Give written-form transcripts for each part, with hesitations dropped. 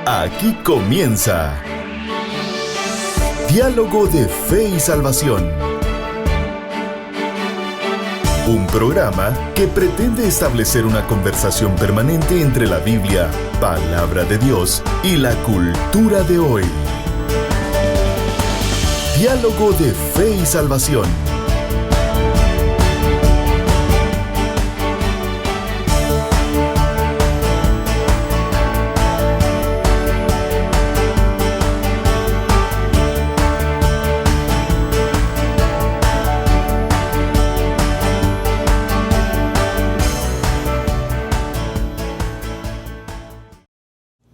Aquí comienza Diálogo de Fe y Salvación. Un programa que pretende establecer una conversación permanente entre la Biblia, palabra de Dios, y la cultura de hoy. Diálogo de Fe y Salvación.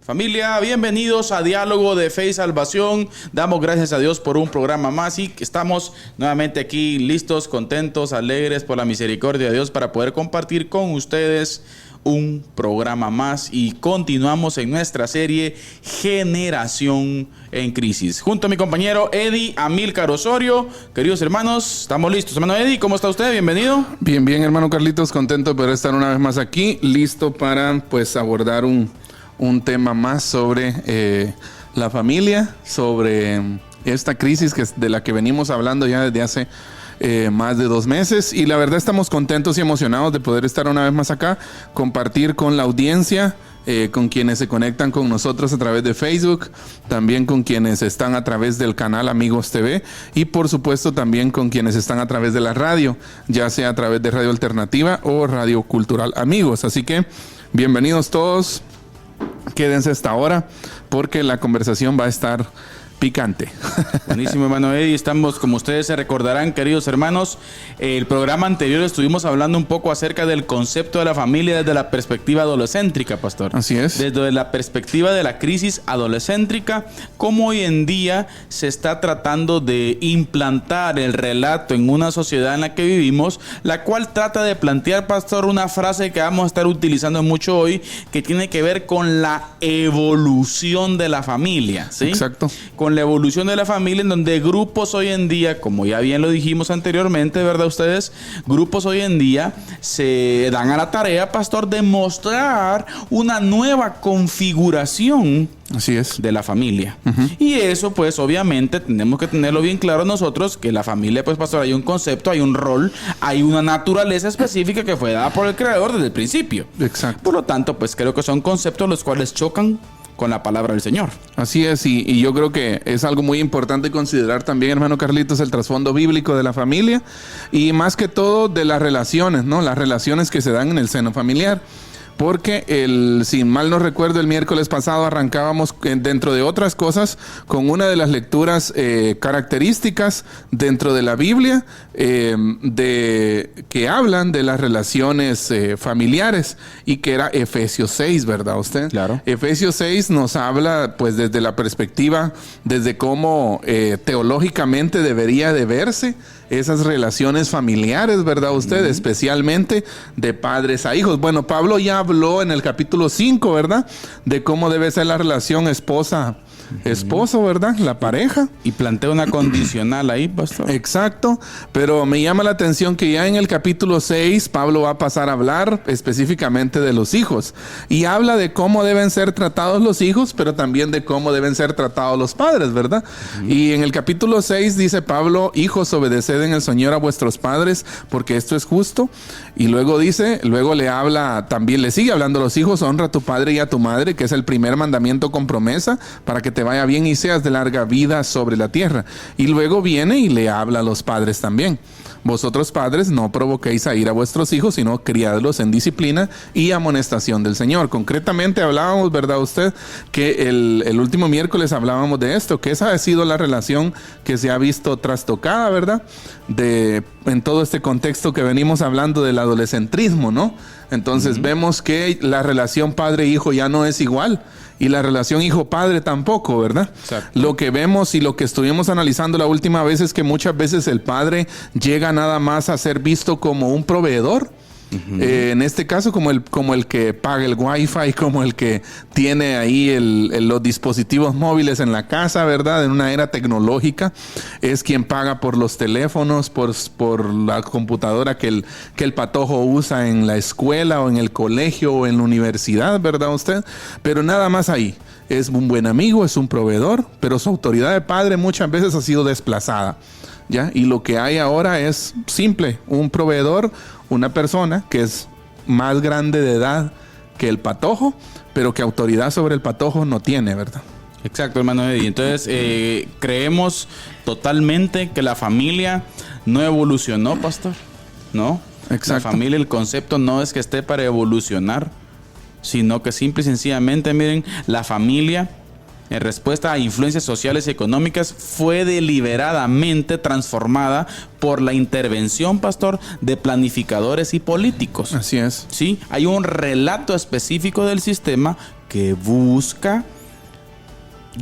Familia, bienvenidos a Diálogo de Fe y Salvación. Damos gracias a Dios por un programa más y estamos nuevamente aquí listos, contentos, alegres por la misericordia de Dios para poder compartir con ustedes un programa más y continuamos en nuestra serie Generación en Crisis. Junto a mi compañero Eddie Amílcar Osorio. Queridos hermanos, estamos listos. Hermano Eddie, ¿cómo está usted? Bienvenido. Bien, hermano Carlitos, contento de poder estar una vez más aquí, listo para abordar un tema más sobre la familia, sobre esta crisis de la que venimos hablando ya desde hace más de 2 meses. Y la verdad estamos contentos y emocionados de poder estar una vez más acá, compartir con la audiencia, con quienes se conectan con nosotros a través de Facebook, también con quienes están a través del canal Amigos TV y por supuesto también con quienes están a través de la radio, ya sea a través de Radio Alternativa o Radio Cultural Amigos. Así que bienvenidos todos. Quédense hasta ahora porque la conversación va a estar picante. Buenísimo, hermano Eddie. Estamos, como ustedes se recordarán, queridos hermanos, el programa anterior estuvimos hablando un poco acerca del concepto de la familia desde la perspectiva adolescéntrica, pastor. Así es. Desde la perspectiva de la crisis adolescéntrica, cómo hoy en día se está tratando de implantar el relato en una sociedad en la que vivimos, la cual trata de plantear, pastor, una frase que vamos a estar utilizando mucho hoy, que tiene que ver con la evolución de la familia, ¿sí? Exacto. Con la evolución de la familia, en donde grupos hoy en día, como ya bien lo dijimos anteriormente, ¿verdad ustedes? Grupos hoy en día se dan a la tarea, pastor, de mostrar una nueva configuración. Así es. De la familia. Uh-huh. Y eso, pues, obviamente, tenemos que tenerlo bien claro nosotros, que la familia, pues, pastor, hay un concepto, hay un rol, hay una naturaleza específica que fue dada por el Creador desde el principio. Exacto. Por lo tanto, pues, creo que son conceptos los cuales chocan con la palabra del Señor. Así es, y yo creo que es algo muy importante considerar también, hermano Carlitos, el trasfondo bíblico de la familia y más que todo de las relaciones, ¿no? Las relaciones que se dan en el seno familiar. Porque si mal no recuerdo, el miércoles pasado arrancábamos dentro de otras cosas con una de las lecturas características dentro de la Biblia que hablan de las relaciones familiares y que era Efesios 6, ¿verdad usted? Claro. Efesios 6 nos habla pues desde la perspectiva, desde cómo teológicamente debería de verse esas relaciones familiares, ¿verdad usted? Uh-huh. Especialmente de padres a hijos. Bueno, Pablo ya habló en el capítulo 5, ¿verdad? De cómo debe ser la relación esposo, ¿verdad? La pareja. Y plantea una condicional ahí, pastor. Exacto, pero me llama la atención que ya en el capítulo 6 Pablo va a pasar a hablar específicamente de los hijos y habla de cómo deben ser tratados los hijos, pero también de cómo deben ser tratados los padres, ¿verdad? Uh-huh. Y en el capítulo 6 dice Pablo: hijos, obedeced en el Señor a vuestros padres, porque esto es justo. Y luego le sigue hablando a los hijos: honra a tu padre y a tu madre, que es el primer mandamiento con promesa, para que te vaya bien y seas de larga vida sobre la tierra. Y luego viene y le habla a los padres también: vosotros padres no provoquéis a ir a vuestros hijos, sino criadlos en disciplina y amonestación del Señor. Concretamente hablábamos, ¿verdad usted? Que el último miércoles hablábamos de esto, que esa ha sido la relación que se ha visto trastocada, ¿verdad? En todo este contexto que venimos hablando del adolescentrismo, ¿no? Entonces uh-huh. Vemos que la relación padre-hijo ya no es igual. Y la relación hijo-padre tampoco, ¿verdad? Exacto. Lo que vemos y lo que estuvimos analizando la última vez es que muchas veces el padre llega nada más a ser visto como un proveedor. Uh-huh. En este caso como el que paga el wifi, como el que tiene ahí los dispositivos móviles en la casa, ¿verdad? En una era tecnológica es quien paga por los teléfonos, por la computadora que el patojo usa en la escuela o en el colegio o en la universidad, ¿verdad usted? Pero nada más ahí. es un buen amigo, es un proveedor, pero su autoridad de padre muchas veces ha sido desplazada, ¿ya? Y lo que hay ahora es simple, un proveedor, una persona que es más grande de edad que el patojo, pero que autoridad sobre el patojo no tiene, ¿verdad? Exacto, hermano Eddie. Entonces, creemos totalmente que la familia no evolucionó, pastor, ¿no? Exacto. La familia, el concepto no es que esté para evolucionar, sino que simple y sencillamente, miren, la familia, en respuesta a influencias sociales y económicas, fue deliberadamente transformada por la intervención, pastor, de planificadores y políticos. Así es. Sí, hay un relato específico del sistema que busca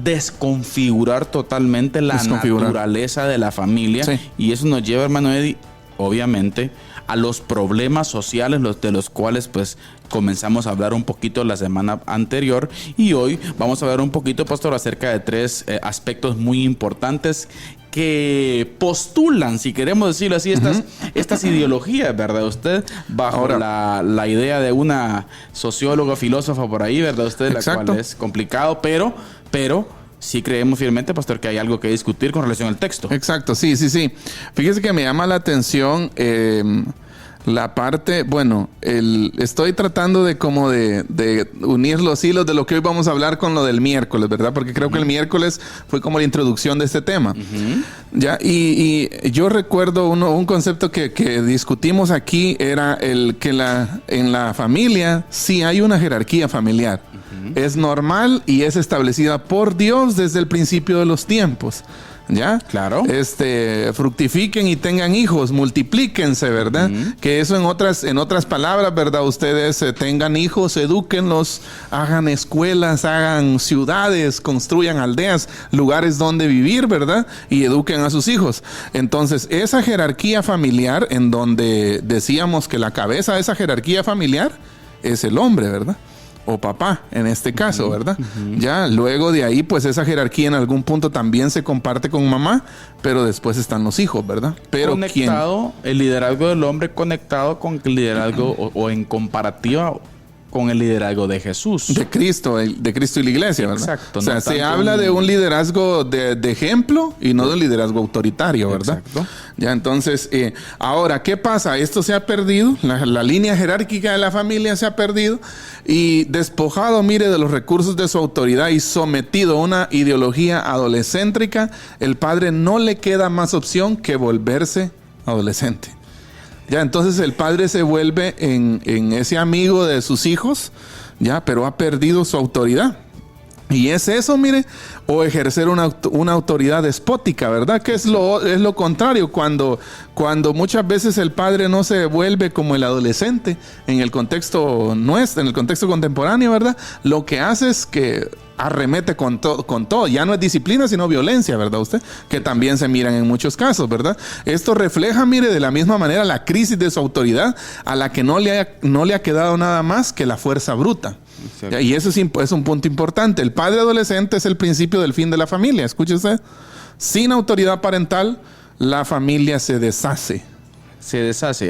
desconfigurar totalmente la naturaleza de la familia. Sí. Y eso nos lleva, hermano Eddie, obviamente, a los problemas sociales, de los cuales pues comenzamos a hablar un poquito la semana anterior, y hoy vamos a hablar un poquito, pastor, acerca de tres aspectos muy importantes que postulan, si queremos decirlo así, estas ideologías, ¿verdad? Usted, bajo la idea de una socióloga, filósofa por ahí, ¿verdad? Usted, la cual es complicado, pero sí creemos fielmente, pastor, que hay algo que discutir con relación al texto. Exacto, sí. Fíjese que me llama la atención la parte, estoy tratando de unir los hilos de lo que hoy vamos a hablar con lo del miércoles, ¿verdad? Porque creo que el miércoles fue como la introducción de este tema. ¿Ya? Y yo recuerdo un concepto que discutimos aquí, era el que en la familia sí hay una jerarquía familiar. Es normal y es establecida por Dios desde el principio de los tiempos. ¿Ya? Claro. Fructifiquen y tengan hijos, multiplíquense, ¿verdad? Que eso en otras palabras, ¿verdad? Ustedes tengan hijos, edúquenlos, hagan escuelas, hagan ciudades, construyan aldeas, lugares donde vivir, ¿verdad? Y eduquen a sus hijos. Entonces, esa jerarquía familiar, en donde decíamos que la cabeza de esa jerarquía familiar es el hombre, ¿verdad? O papá, en este caso, ¿verdad? Ya, luego de ahí, pues esa jerarquía en algún punto también se comparte con mamá, pero después están los hijos, ¿verdad? Pero conectado, el liderazgo del hombre conectado con el liderazgo o en comparativa con el liderazgo de Jesús. De Cristo y la iglesia, ¿verdad? Exacto. O sea, se habla de un liderazgo de ejemplo y no de un liderazgo autoritario, ¿verdad? Exacto. Ya, entonces, ahora, ¿qué pasa? Esto se ha perdido, la línea jerárquica de la familia se ha perdido, y despojado, mire, de los recursos de su autoridad y sometido a una ideología adolescéntrica, el padre no le queda más opción que volverse adolescente. Ya, entonces el padre se vuelve en ese amigo de sus hijos, ya, pero ha perdido su autoridad. Y es eso, mire, o ejercer una autoridad despótica, ¿verdad? Que es lo contrario, cuando muchas veces el padre no se vuelve como el adolescente en el contexto nuestro, en el contexto contemporáneo, ¿verdad? Lo que hace es que arremete con todo. Ya no es disciplina, sino violencia, ¿verdad usted? Que también se miran en muchos casos, ¿verdad? Esto refleja, mire, de la misma manera la crisis de su autoridad, a la que no le ha quedado nada más que la fuerza bruta. Exacto. Y eso es un punto importante. El padre adolescente es el principio del fin de la familia. Escúchese. Sin autoridad parental, la familia se deshace.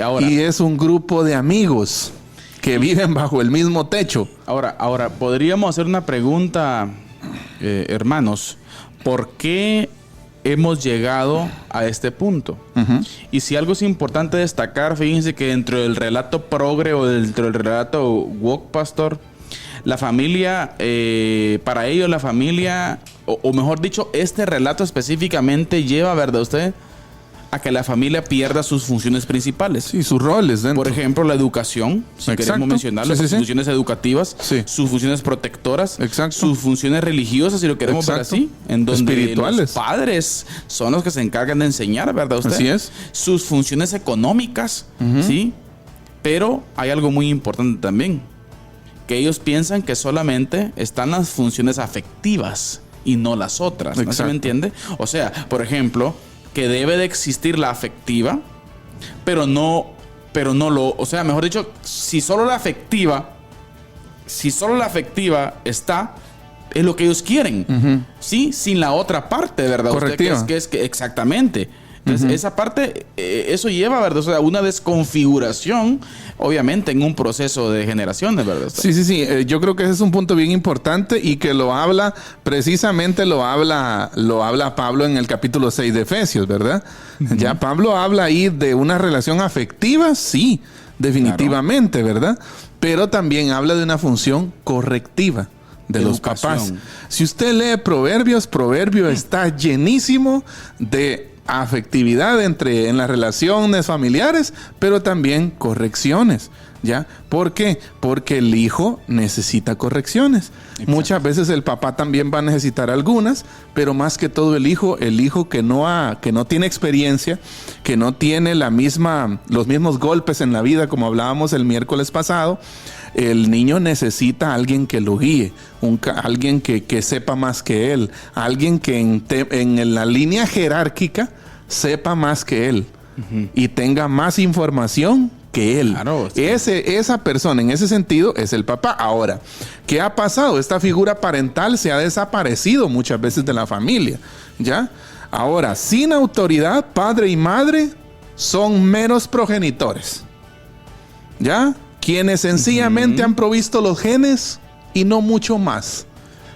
Ahora, y es un grupo de amigos que viven bajo el mismo techo. Ahora, podríamos hacer una pregunta, hermanos. ¿Por qué hemos llegado a este punto? Y si algo es importante destacar, fíjense que dentro del relato progre o dentro del relato woke, pastor, la familia, para ellos la familia, o mejor dicho, este relato específicamente lleva, ¿verdad usted?, a que la familia pierda sus funciones principales. Sí, sus roles dentro. Por ejemplo, la educación, si queremos mencionarlo, sus funciones educativas, sus funciones protectoras, sus funciones religiosas, si lo queremos ver así, en donde los padres son los que se encargan de enseñar, ¿verdad usted? Así es. Sus funciones económicas, ¿sí? Pero hay algo muy importante también, que ellos piensan que solamente están las funciones afectivas y no las otras. ¿No se me entiende? O sea, por ejemplo, que debe de existir la afectiva, pero no o sea, mejor dicho, si solo la afectiva está, es lo que ellos quieren, ¿sí? Sin la otra parte, ¿verdad? Correctiva. Usted, que es que exactamente. Entonces, esa parte, eso lleva, ¿verdad? O sea, una desconfiguración, obviamente, en un proceso de generaciones, ¿verdad? Sí. Yo creo que ese es un punto bien importante y que lo habla Pablo en el capítulo 6 de Efesios, ¿verdad? Ya Pablo habla ahí de una relación afectiva, sí, definitivamente, claro, ¿verdad? Pero también habla de una función correctiva de los papás. Si usted lee Proverbios está llenísimo de afectividad en las relaciones familiares, pero también correcciones, ¿ya? ¿Por qué? Porque el hijo necesita correcciones. Exacto. Muchas veces el papá también va a necesitar algunas, pero más que todo el hijo que no tiene experiencia, que no tiene los mismos golpes en la vida, como hablábamos el miércoles pasado, el niño necesita a alguien que lo guíe, alguien que sepa más que él, alguien que en la línea jerárquica sepa más que él y tenga más información que él. Claro, sí. Esa persona, en ese sentido, es el papá. Ahora, ¿qué ha pasado? Esta figura parental se ha desaparecido muchas veces de la familia, ¿ya? Ahora, sin autoridad, padre y madre son meros progenitores, ¿ya? Quienes sencillamente han provisto los genes y no mucho más.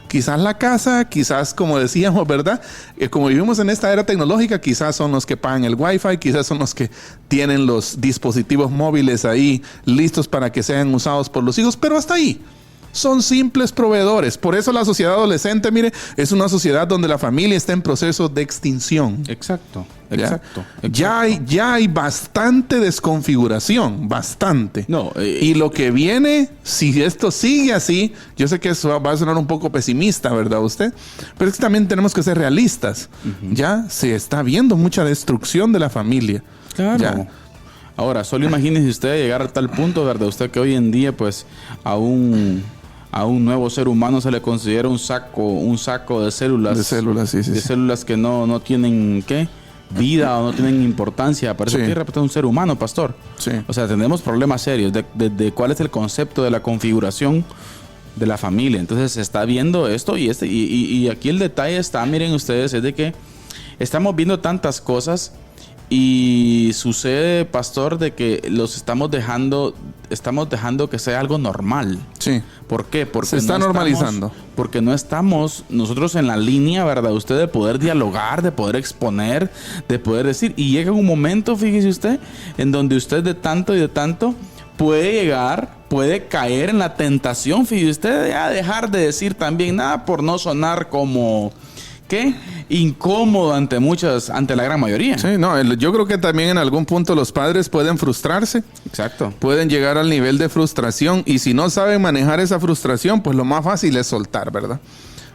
Quizás la casa, quizás, como decíamos, ¿verdad? Como vivimos en esta era tecnológica, quizás son los que pagan el Wi-Fi, quizás son los que tienen los dispositivos móviles ahí listos para que sean usados por los hijos, pero hasta ahí. Son simples proveedores. Por eso la sociedad adolescente, mire, es una sociedad donde la familia está en proceso de extinción. Exacto. Ya hay bastante desconfiguración, bastante. Y lo que viene, si esto sigue así, yo sé que eso va a sonar un poco pesimista, ¿verdad usted? Pero es que también tenemos que ser realistas. Ya se está viendo mucha destrucción de la familia. Claro. Ya. Ahora, solo imagínese usted llegar a tal punto, ¿verdad? Usted que hoy en día, pues, a un nuevo ser humano se le considera un saco de células. De células, sí. Células que no tienen, ¿qué? Vida o no tienen importancia. Para eso que representa un ser humano, pastor. Sí. O sea, tenemos problemas serios de cuál es el concepto de la configuración de la familia. Entonces, se está viendo esto y aquí el detalle está, miren ustedes, es de que estamos viendo tantas cosas. Y sucede, pastor, de que estamos dejando que sea algo normal. Sí. ¿Por qué? Porque se está normalizando. Porque no estamos nosotros en la línea, ¿verdad? Usted de poder dialogar, de poder exponer, de poder decir. Y llega un momento, fíjese usted, en donde usted de tanto puede caer en la tentación, fíjese usted, de dejar de decir también nada por no sonar como... ¿qué? Incómodo ante la gran mayoría. Sí, yo creo que también en algún punto los padres pueden frustrarse. Exacto. Pueden llegar al nivel de frustración y si no saben manejar esa frustración, pues lo más fácil es soltar, ¿verdad?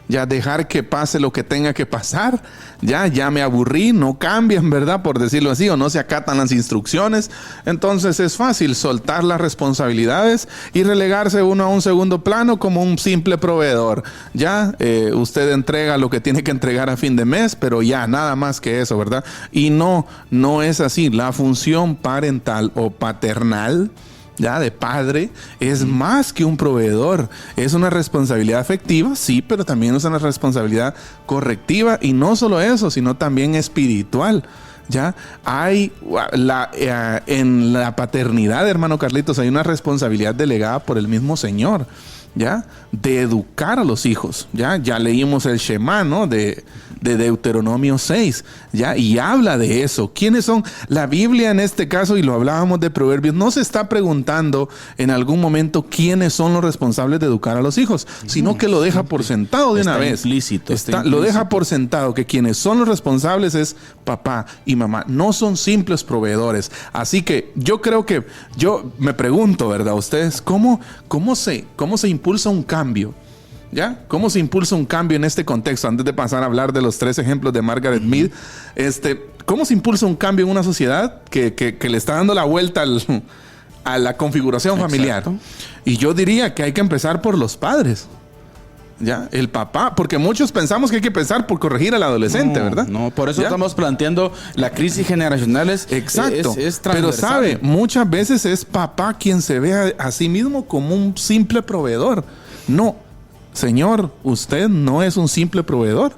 Ya dejar que pase lo que tenga que pasar. Ya me aburrí, no cambian, ¿verdad? Por decirlo así, o no se acatan las instrucciones. Entonces es fácil soltar las responsabilidades y relegarse uno a un segundo plano como un simple proveedor. Usted entrega lo que tiene que entregar a fin de mes, pero ya, nada más que eso, ¿verdad? Y no es así. La función parental o paternal, de padre, es más que un proveedor. Es una responsabilidad afectiva, sí, pero también es una responsabilidad correctiva y no solo eso, sino también espiritual. Hay en la paternidad, hermano Carlitos, hay una responsabilidad delegada por el mismo Señor, de educar a los hijos. Ya leímos el Shema, ¿no? de Deuteronomio 6, y habla de eso. ¿Quiénes son? La Biblia en este caso, y lo hablábamos de Proverbios, no se está preguntando en algún momento quiénes son los responsables de educar a los hijos, sino que lo deja por sentado de una vez. Lo deja por sentado que quienes son los responsables es papá y mamá, no son simples proveedores. Así que yo creo que, yo me pregunto, ¿verdad? Ustedes, ¿cómo se impulsa un cambio? ¿Cómo se impulsa un cambio en este contexto? Antes de pasar a hablar de los 3 ejemplos de Margaret Mead, ¿cómo se impulsa un cambio en una sociedad que le está dando la vuelta a la configuración familiar? Exacto. Y yo diría que hay que empezar por los padres. El papá, porque muchos pensamos que hay que empezar por corregir al adolescente, ¿verdad? No, por eso estamos planteando la crisis generacional. Exacto. Es pero sabe, muchas veces es papá quien se ve a sí mismo como un simple proveedor. No, señor, usted no es un simple proveedor.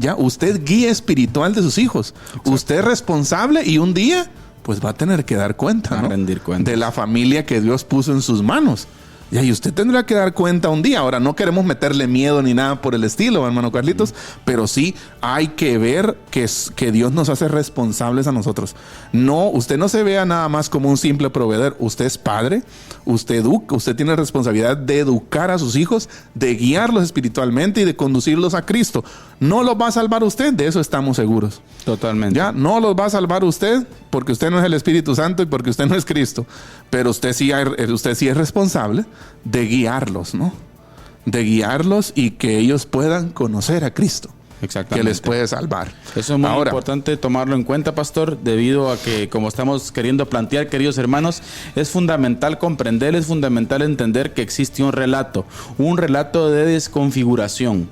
Ya, usted guía espiritual de sus hijos. Exacto. Usted es responsable y un día pues va a tener que dar cuenta, ¿no? Rendir cuentas. De la familia que Dios puso en sus manos. Ya, y usted tendrá que dar cuenta un día. Ahora, no queremos meterle miedo ni nada por el estilo, hermano Carlitos, pero sí hay que ver que Dios nos hace responsables a nosotros. No, usted no se vea nada más como un simple proveedor. Usted es padre, usted educa, usted tiene responsabilidad de educar a sus hijos, de guiarlos espiritualmente y de conducirlos a Cristo. No los va a salvar usted, de eso estamos seguros. Totalmente. Ya, no los va a salvar usted porque usted no es el Espíritu Santo y porque usted no es Cristo. Pero usted sí es responsable de guiarlos, ¿no? De guiarlos y que ellos puedan conocer a Cristo. Exactamente. Que les puede salvar. Eso es muy importante tomarlo en cuenta, pastor, debido a que, como estamos queriendo plantear, queridos hermanos, es fundamental comprender, es fundamental entender que existe un relato de desconfiguración,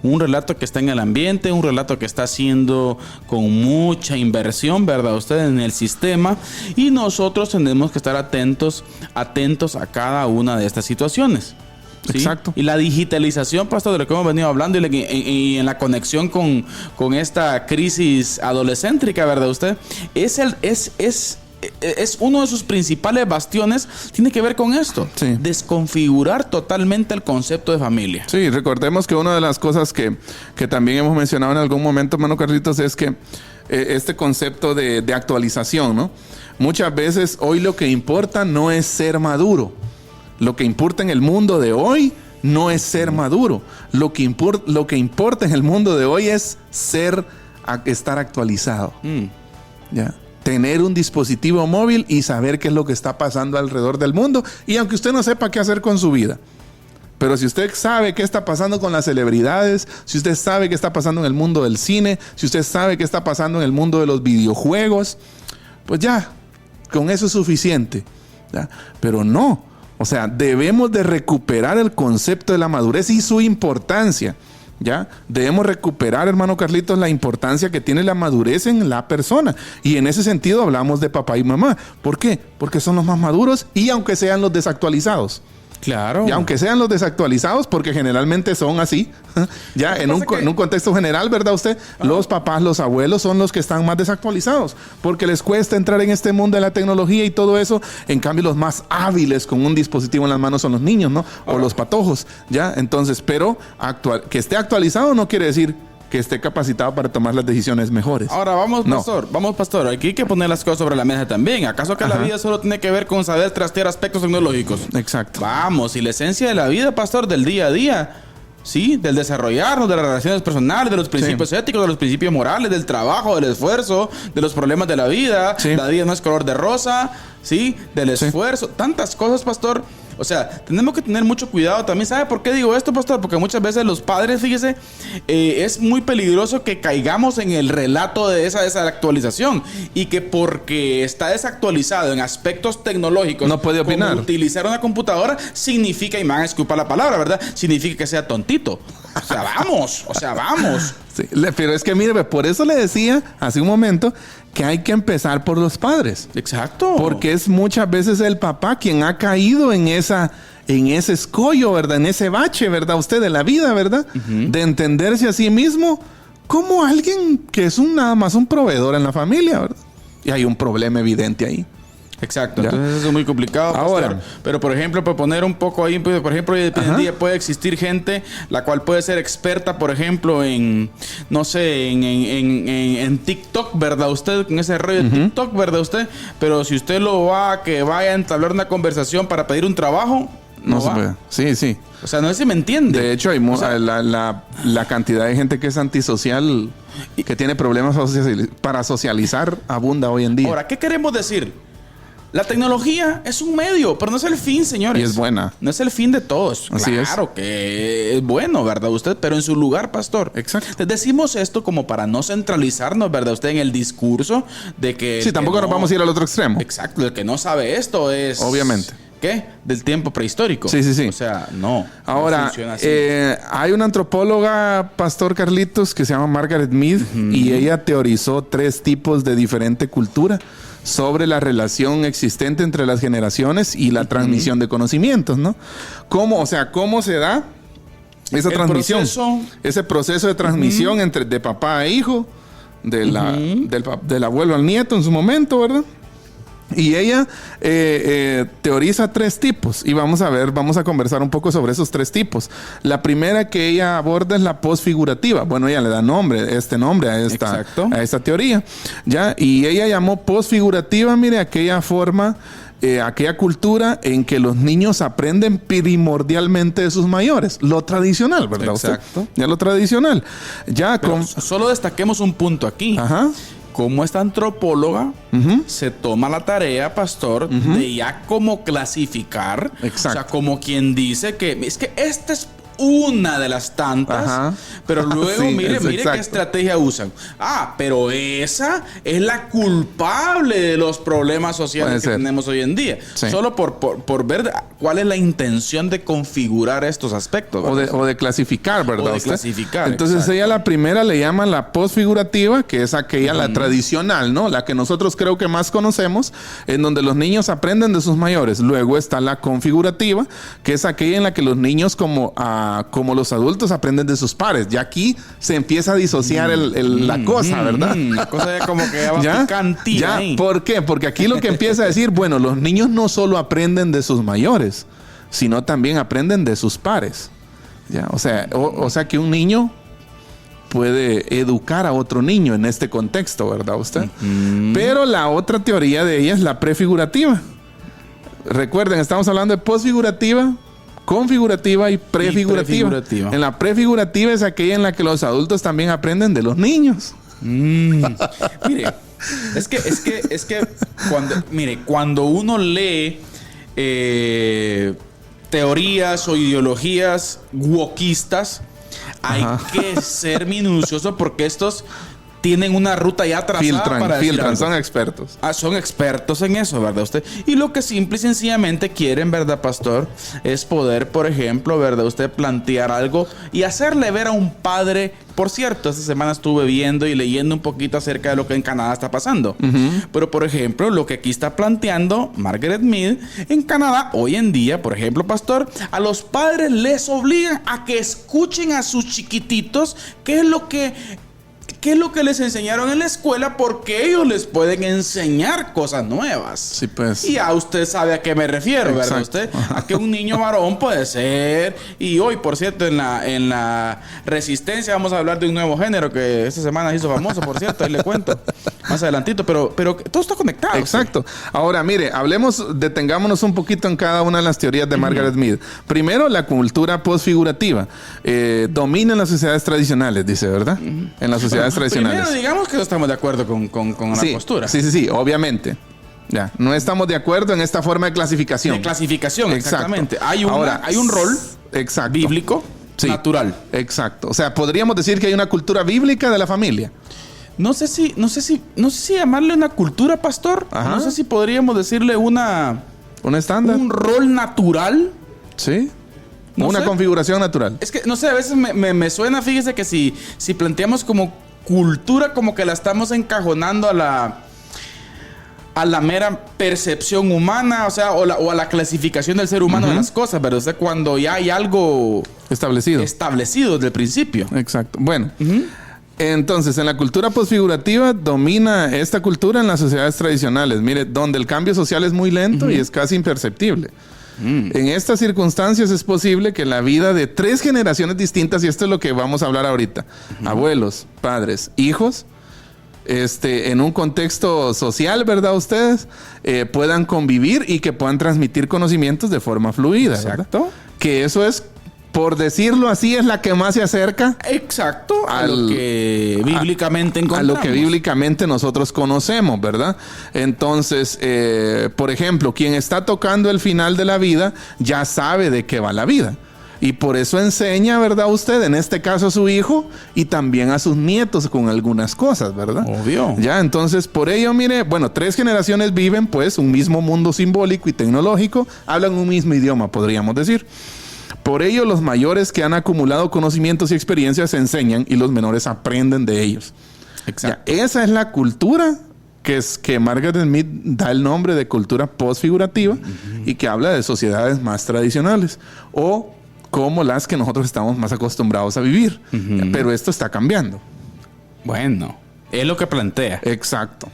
un relato que está en el ambiente, un relato que está haciendo con mucha inversión, ¿verdad? Usted en el sistema, y nosotros tenemos que estar atentos a cada una de estas situaciones. ¿Sí? Exacto. Y la digitalización, pastor, de lo que hemos venido hablando y en la conexión con esta crisis adolescéntrica, ¿verdad? Usted es uno de sus principales bastiones, tiene que ver con esto. Sí. Desconfigurar totalmente el concepto de familia. Sí, recordemos que una de las cosas que también hemos mencionado en algún momento, hermano Carlitos, es que este concepto de actualización, ¿no? Muchas veces hoy lo que importa no es ser maduro. Lo que importa en el mundo de hoy no es ser maduro. Lo que importa en el mundo de hoy es estar actualizado. ¿Ya? Tener un dispositivo móvil y saber qué es lo que está pasando alrededor del mundo. Y aunque usted no sepa qué hacer con su vida, pero si usted sabe qué está pasando con las celebridades, si usted sabe qué está pasando en el mundo del cine, si usted sabe qué está pasando en el mundo de los videojuegos, pues ya, con eso es suficiente. ¿Ya? Pero no. O sea, debemos de recuperar el concepto de la madurez y su importancia, ¿ya? Debemos recuperar, hermano Carlitos, la importancia que tiene la madurez en la persona. Y en ese sentido hablamos de papá y mamá. ¿Por qué? Porque son los más maduros y aunque sean los desactualizados. Claro. Y aunque sean los desactualizados, porque generalmente son así, ya en un contexto general, ¿verdad usted? Los papás, los abuelos son los que están más desactualizados, porque les cuesta entrar en este mundo de la tecnología y todo eso. En cambio, los más hábiles con un dispositivo en las manos son los niños, ¿no? O los patojos, ¿ya? Entonces, pero que esté actualizado no quiere decir que esté capacitado para tomar las decisiones mejores. Ahora, vamos, pastor. Aquí hay que poner las cosas sobre la mesa también. ¿Acaso que la vida solo tiene que ver con saber trastear aspectos tecnológicos? Exacto. Vamos, y la esencia de la vida, pastor, del día a día, ¿sí? Del desarrollarnos, de las relaciones personales, de los principios éticos, de los principios morales, del trabajo, del esfuerzo, de los problemas de la vida. Sí. La vida no es color de rosa, ¿sí? Del esfuerzo. Tantas cosas, pastor. O sea, tenemos que tener mucho cuidado también. ¿Sabe por qué digo esto, pastor? Porque muchas veces los padres, fíjese, es muy peligroso que caigamos en el relato de esa desactualización y que porque está desactualizado en aspectos tecnológicos, no puede opinar. Como utilizar una computadora significa, y me van a disculpar la palabra, ¿verdad? Significa que sea tontito. O sea, vamos. Sí, pero es que mire, por eso le decía hace un momento que hay que empezar por los padres. Exacto. Porque es muchas veces el papá quien ha caído en ese escollo, ¿verdad? En ese bache, ¿verdad? Usted de la vida, ¿verdad? De entenderse a sí mismo como alguien que es nada más un proveedor en la familia, ¿verdad? Y hay un problema evidente ahí. Exacto, entonces eso es muy complicado. Ahora, pero por ejemplo, para poner un poco ahí, por ejemplo, hoy en día puede existir gente la cual puede ser experta, por ejemplo, en, no sé, en TikTok, ¿verdad? Usted, en ese rollo de TikTok, ¿verdad? Usted, pero si usted que vaya a entablar una conversación para pedir un trabajo, no se puede. Sí. O sea, no sé si me entiende. De hecho, hay la cantidad de gente que es antisocial y que tiene problemas para socializar abunda hoy en día. Ahora, ¿qué queremos decir? La tecnología es un medio, pero no es el fin, señores. Y es buena. No es el fin de todos. Así claro que es bueno, ¿verdad? Usted, pero en su lugar, pastor. Exacto. Les decimos esto como para no centralizarnos, ¿verdad? Usted en el discurso de que... Sí, tampoco nos vamos a ir al otro extremo. Exacto. El que no sabe esto es... Obviamente. ¿Qué? Del tiempo prehistórico. Sí. O sea, no. Ahora, no funciona así. hay una antropóloga, Pastor Carlitos, que se llama Margaret Mead, y ella teorizó 3 tipos de diferente cultura sobre la relación existente entre las generaciones y la transmisión de conocimientos, ¿no? ¿Cómo se da esa transmisión, ese proceso de transmisión de papá a hijo, del abuelo al nieto en su momento, ¿verdad? Y ella teoriza 3 tipos y vamos a conversar un poco sobre esos 3 tipos. La primera que ella aborda es la posfigurativa. Bueno, ella le da este nombre a esta teoría, ¿ya? Y ella llamó posfigurativa, mire, aquella forma, aquella cultura en que los niños aprenden primordialmente de sus mayores. Lo tradicional, ¿verdad? Exacto. Ya lo tradicional. Ya solo destaquemos un punto aquí. Ajá. Como esta antropóloga se toma la tarea, pastor, de ya como clasificar. Exacto. O sea, como quien dice que es que esta es una de las tantas, pero luego sí, mire qué estrategia usan. Pero esa es la culpable de los problemas sociales que tenemos hoy en día. Sí. Solo por ver cuál es la intención de configurar estos aspectos. O de clasificar, ¿verdad? O de clasificar. Entonces ella la primera le llama la posfigurativa, que es aquella, la tradicional, ¿no? La que nosotros creo que más conocemos, en donde los niños aprenden de sus mayores. Luego está la configurativa, que es aquella en la que los niños como los adultos aprenden de sus pares. Ya aquí se empieza a disociar la cosa, ¿verdad? La cosa ya como que ya va picantilla ahí. ¿Por qué? Porque aquí lo que empieza a decir, bueno, los niños no solo aprenden de sus mayores, sino también aprenden de sus pares. ¿Ya? O sea que un niño puede educar a otro niño en este contexto, ¿verdad usted? Pero la otra teoría de ella es la prefigurativa. Recuerden, estamos hablando de posfigurativa, configurativa y prefigurativa. En la prefigurativa es aquella en la que los adultos también aprenden de los niños. Mire, es que cuando uno lee teorías o ideologías wokistas, hay que ser minucioso porque estos tienen una ruta ya trazada filtran, son expertos. Son expertos en eso, ¿verdad usted? Y lo que simple y sencillamente quieren, ¿verdad, pastor? Es poder, por ejemplo, ¿verdad usted? Plantear algo y hacerle ver a un padre. Por cierto, esta semana estuve viendo y leyendo un poquito acerca de lo que en Canadá está pasando. Pero, por ejemplo, lo que aquí está planteando Margaret Mead, en Canadá, hoy en día, por ejemplo, pastor, a los padres les obligan a que escuchen a sus chiquititos qué es lo que les enseñaron en la escuela, porque ellos les pueden enseñar cosas nuevas. Sí, pues. Y ya usted sabe a qué me refiero, ¿verdad? Usted, a que un niño varón puede ser. Y hoy, por cierto, en la Resistencia vamos a hablar de un nuevo género que esta semana hizo famoso, por cierto, ahí le cuento más adelantito, pero todo está conectado. Exacto. ¿Sí? Ahora, mire, detengámonos un poquito en cada una de las teorías de Margaret Mead. Primero, la cultura posfigurativa. Domina en las sociedades tradicionales, dice, ¿verdad? En las sociedades tradicionales. Primero digamos que no estamos de acuerdo con la postura. Sí, obviamente. Ya, no estamos de acuerdo en esta forma de clasificación. De clasificación, exactamente. Hay un rol bíblico natural. Exacto. O sea, podríamos decir que hay una cultura bíblica de la familia. No sé si llamarle una cultura, pastor. Ajá. No sé si podríamos decirle un estándar. Un rol natural. Sí. Una configuración natural. Es que, no sé, a veces me suena, fíjese que si planteamos como cultura, como que la estamos encajonando a la mera percepción humana, o sea, o a la clasificación del ser humano de las cosas, pero o sea, cuando ya hay algo establecido desde el principio. Exacto. Bueno, entonces, en la cultura posfigurativa domina esta cultura en las sociedades tradicionales. Mire, donde el cambio social es muy lento y es casi imperceptible. En estas circunstancias es posible que la vida de 3 generaciones distintas, y esto es lo que vamos a hablar ahorita, abuelos, padres, hijos, en un contexto social, ¿verdad? Ustedes puedan convivir y que puedan transmitir conocimientos de forma fluida. Exacto. ¿Verdad? Que eso es, por decirlo así, es la que más se acerca. Exacto. A lo que bíblicamente encontramos. A lo que bíblicamente nosotros conocemos, ¿verdad? Entonces, por ejemplo, quien está tocando el final de la vida ya sabe de qué va la vida. Y por eso enseña, ¿verdad? Usted, en este caso a su hijo y también a sus nietos con algunas cosas, ¿verdad? Obvio. Ya, entonces, por ello, mire, 3 generaciones viven, pues, un mismo mundo simbólico y tecnológico, hablan un mismo idioma, podríamos decir. Por ello, los mayores que han acumulado conocimientos y experiencias enseñan y los menores aprenden de ellos. Exacto. Ya, esa es la cultura que Margaret Mead da el nombre de cultura posfigurativa y que habla de sociedades más tradicionales o como las que nosotros estamos más acostumbrados a vivir. Pero esto está cambiando. Bueno, es lo que plantea. Exacto.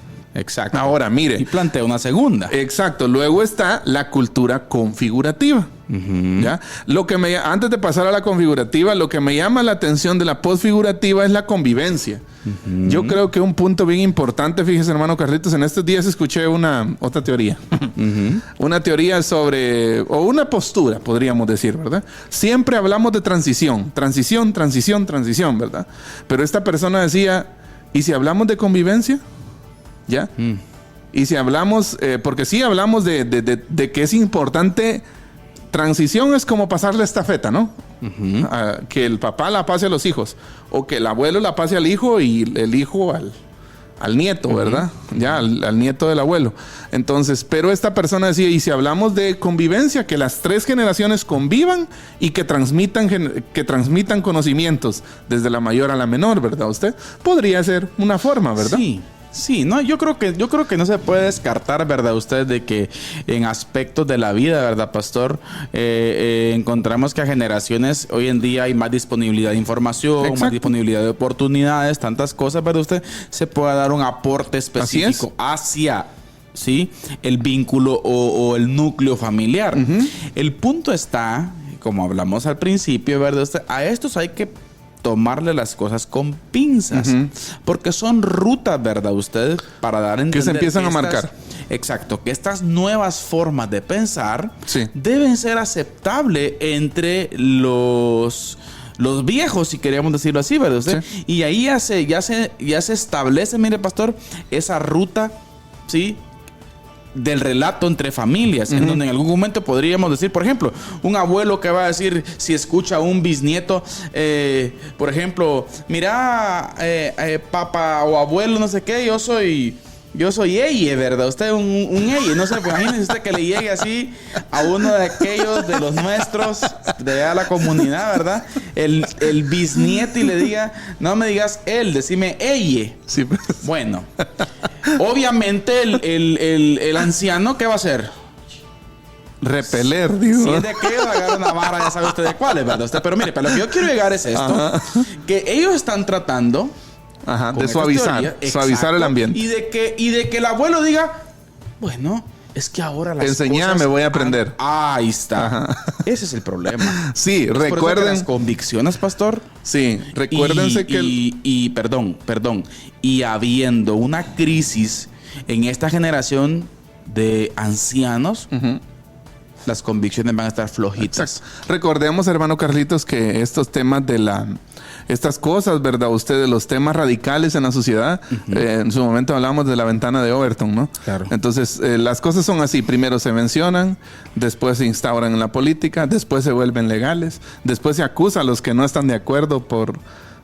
Ahora, mire. Y plantea una segunda. Exacto. Luego está la cultura configurativa. ¿Ya? Antes de pasar a la configurativa, lo que me llama la atención de la postfigurativa es la convivencia. Yo creo que un punto bien importante, fíjese, hermano Carlitos, en estos días escuché otra teoría. Una teoría o una postura, podríamos decir, ¿verdad? Siempre hablamos de transición, ¿verdad? Pero esta persona decía, ¿y si hablamos de convivencia? ¿Ya? Y si hablamos, porque sí hablamos de que es importante. Transición es como pasar la estafeta, ¿no? Que el papá la pase a los hijos, o que el abuelo la pase al hijo y el hijo al nieto, ¿verdad? Ya, al nieto del abuelo. Entonces, pero esta persona decía, y si hablamos de convivencia, que las 3 generaciones convivan y que transmitan conocimientos desde la mayor a la menor, ¿verdad? Usted podría ser una forma, ¿verdad? Sí, no, yo creo que no se puede descartar, ¿verdad? Usted de que en aspectos de la vida, ¿verdad, pastor? Encontramos que a generaciones hoy en día hay más disponibilidad de información, Exacto. más disponibilidad de oportunidades, tantas cosas, ¿verdad? Usted se pueda dar un aporte específico hacia, ¿sí?, el vínculo o el núcleo familiar. El punto está, como hablamos al principio, ¿verdad? Usted, a estos hay que tomarle las cosas con pinzas, porque son rutas, ¿verdad? Usted, para dar a entender que se empiezan a marcar. Exacto, que estas nuevas formas de pensar deben ser aceptables entre los viejos, si queríamos decirlo así, ¿verdad usted? Sí. Y ahí ya se establece, mire, pastor, esa ruta, ¿sí?, del relato entre familias, en donde en algún momento podríamos decir, por ejemplo, un abuelo que va a decir, si escucha a un bisnieto, por ejemplo, mira, papá o abuelo, no sé qué, yo soy ella, ¿verdad? Usted un ella, no sé, pues imagínese usted que le llegue así a uno de aquellos de los nuestros, de la comunidad, ¿verdad? El bisnieto, y le diga, no me digas él, decime ella. Sí, pues. Bueno, obviamente el anciano, ¿qué va a hacer? Repeler, digo. Si es de aquello, agarrar una vara, ya sabe usted de cuál es, ¿verdad? Pero mire, pero lo que yo quiero llegar es esto, que ellos están tratando de suavizar el ambiente. Y de que el abuelo diga, bueno, es que ahora las enseñame, cosas voy a aprender. Ahí está. Ese es el problema. Sí, es recuerden las convicciones, pastor. Sí, recuérdense perdón, y habiendo una crisis en esta generación de ancianos, las convicciones van a estar flojitas. Exacto. Recordemos, hermano Carlitos, que estos temas estas cosas, ¿verdad? Ustedes, los temas radicales en la sociedad, en su momento hablamos de la ventana de Overton, ¿no? Claro. Entonces, las cosas son así. Primero se mencionan, después se instauran en la política, después se vuelven legales, después se acusa a los que no están de acuerdo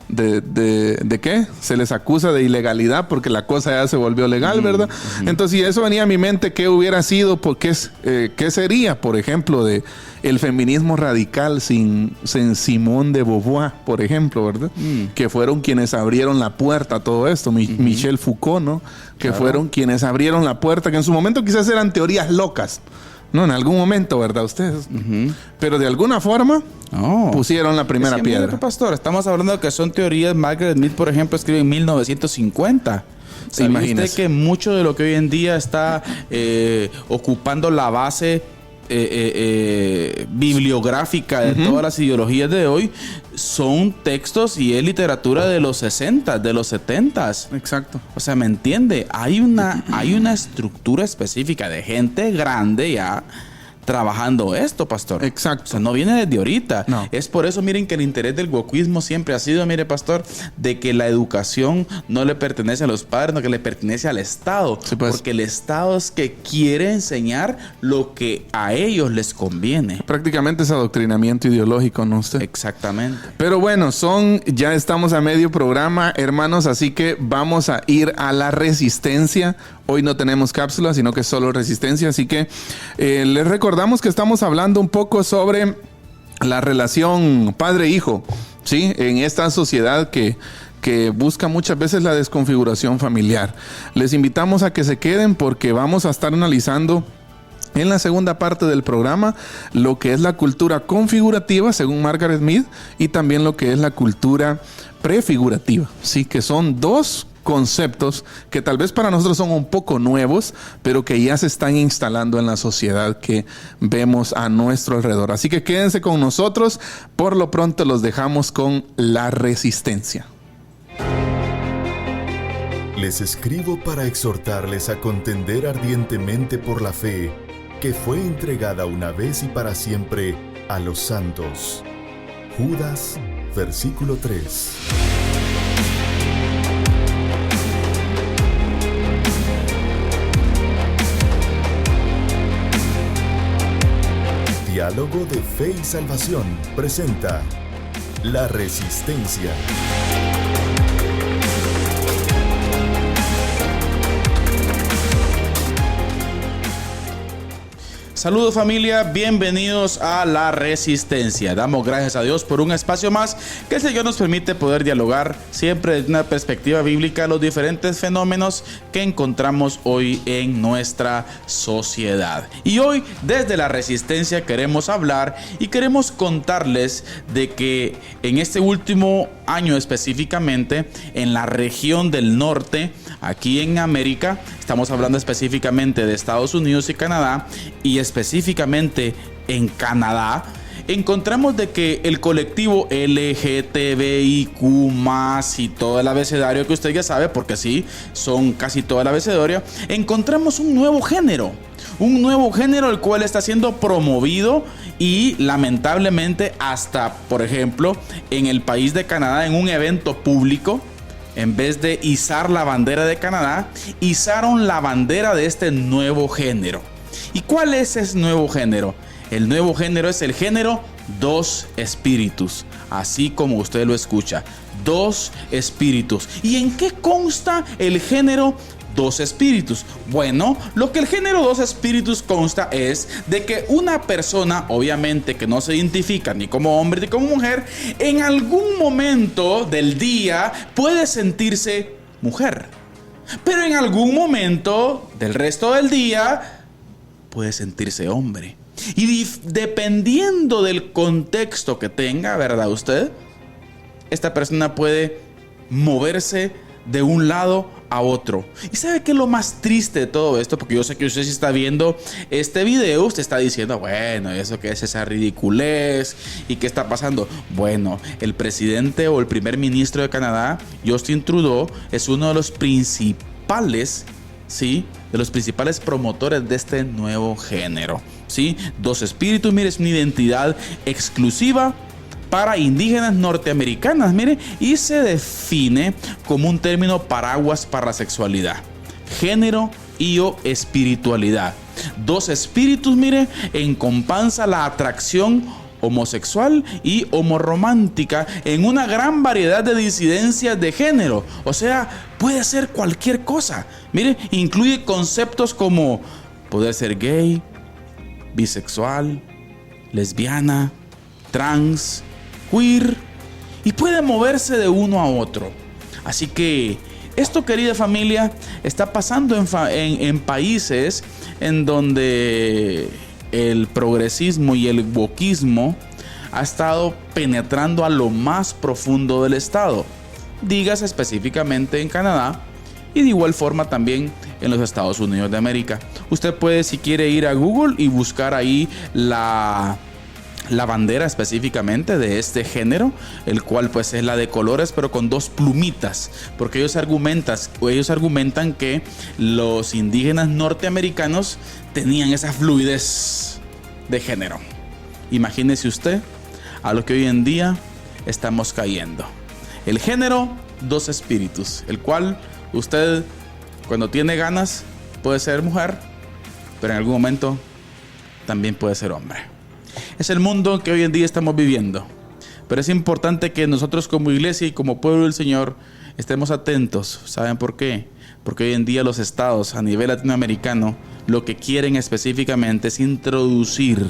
¿de qué? Se les acusa de ilegalidad porque la cosa ya se volvió legal, ¿verdad? Entonces, y eso venía a mi mente, ¿qué hubiera sido? ¿Qué sería, por ejemplo, de el feminismo radical sin Simone de Beauvoir, por ejemplo, ¿verdad? Que fueron quienes abrieron la puerta a todo esto. Michel Foucault, ¿no? Que fueron quienes abrieron la puerta, que en su momento quizás eran teorías locas, ¿no? En algún momento, ¿verdad? Ustedes. Pero de alguna forma pusieron la primera piedra. Mira, pastor, estamos hablando de que son teorías. Margaret Mead, por ejemplo, escribe en 1950. ¿Sabía usted que mucho de lo que hoy en día está ocupando la base bibliográfica de todas las ideologías de hoy son textos y es literatura de los 60, de los 70? Exacto. O sea, ¿me entiende? Hay una estructura específica de gente grande ya trabajando esto, pastor. Exacto. O sea, no viene desde ahorita. No. Es por eso, miren, que el interés del wokeismo siempre ha sido, mire, pastor, de que la educación no le pertenece a los padres, no, que le pertenece al Estado. Sí, pues. Porque el Estado es que quiere enseñar lo que a ellos les conviene. Prácticamente es adoctrinamiento ideológico, ¿no usted? Exactamente. Pero bueno, ya estamos a medio programa, hermanos, así que vamos a ir a la resistencia. Hoy no tenemos cápsula, sino que solo resistencia. Así que les recordamos que estamos hablando un poco sobre la relación padre-hijo, ¿sí? En esta sociedad que busca muchas veces la desconfiguración familiar. Les invitamos a que se queden porque vamos a estar analizando en la segunda parte del programa lo que es la cultura configurativa, según Margaret Mead, y también lo que es la cultura prefigurativa, ¿sí? Que son dos conceptos que tal vez para nosotros son un poco nuevos, pero que ya se están instalando en la sociedad que vemos a nuestro alrededor. Así que quédense con nosotros. Por lo pronto los dejamos con la resistencia. Les escribo para exhortarles a contender ardientemente por la fe que fue entregada una vez y para siempre a los santos. Judas, versículo 3. Diálogo de Fe y Salvación presenta La Resistencia. Saludos familia, bienvenidos a La Resistencia. Damos gracias a Dios por un espacio más que el Señor nos permite poder dialogar siempre desde una perspectiva bíblica los diferentes fenómenos que encontramos hoy en nuestra sociedad. Y hoy desde La Resistencia queremos hablar y queremos contarles de que en este último año específicamente en la región del norte, aquí en América, estamos hablando específicamente de Estados Unidos y Canadá, y específicamente en Canadá, encontramos de que el colectivo LGTBIQ+, y todo el abecedario que usted ya sabe, porque sí, son casi todo el abecedario, encontramos un nuevo género el cual está siendo promovido y lamentablemente hasta, por ejemplo, en el país de Canadá, en un evento público, en vez de izar la bandera de Canadá, izaron la bandera de este nuevo género. ¿Y cuál es ese nuevo género? El nuevo género es el género dos espíritus, así como usted lo escucha, dos espíritus. ¿Y en qué consta el género dos espíritus? Bueno, lo que el género dos espíritus consta es de que una persona, obviamente que no se identifica ni como hombre ni como mujer, en algún momento del día puede sentirse mujer, pero en algún momento del resto del día puede sentirse hombre. Y dependiendo del contexto que tenga, ¿verdad usted? Esta persona puede moverse de un lado a otro. ¿Y sabe qué es lo más triste de todo esto? Porque yo sé que usted, si está viendo este video, usted está diciendo, bueno, ¿eso qué es esa ridiculez? ¿Y qué está pasando? Bueno, el presidente o el primer ministro de Canadá, Justin Trudeau, es uno de los principales, ¿sí?, de los principales promotores de este nuevo género, ¿sí? Dos espíritus, mire, es una identidad exclusiva para indígenas norteamericanas, mire, y se define como un término paraguas para la sexualidad, género y o espiritualidad. Dos espíritus, mire, encomienza la atracción homosexual y homorromántica en una gran variedad de disidencias de género. O sea, puede ser cualquier cosa. Mire, incluye conceptos como poder ser gay, bisexual, lesbiana, trans, queer, y puede moverse de uno a otro. Así que esto, querida familia, está pasando en países en donde el progresismo y el wokismo ha estado penetrando a lo más profundo del estado. Dígase específicamente en Canadá y de igual forma también en los Estados Unidos de América. Usted puede, si quiere, ir a Google y buscar ahí la bandera específicamente de este género, el cual pues es la de colores pero con dos plumitas, porque ellos argumentan que los indígenas norteamericanos tenían esa fluidez de género. Imagínese usted a lo que hoy en día estamos cayendo. El género dos espíritus, el cual usted, cuando tiene ganas, puede ser mujer, pero en algún momento también puede ser hombre. Es el mundo que hoy en día estamos viviendo. Pero es importante que nosotros como iglesia y como pueblo del Señor estemos atentos. ¿Saben por qué? Porque hoy en día los estados a nivel latinoamericano lo que quieren específicamente es introducir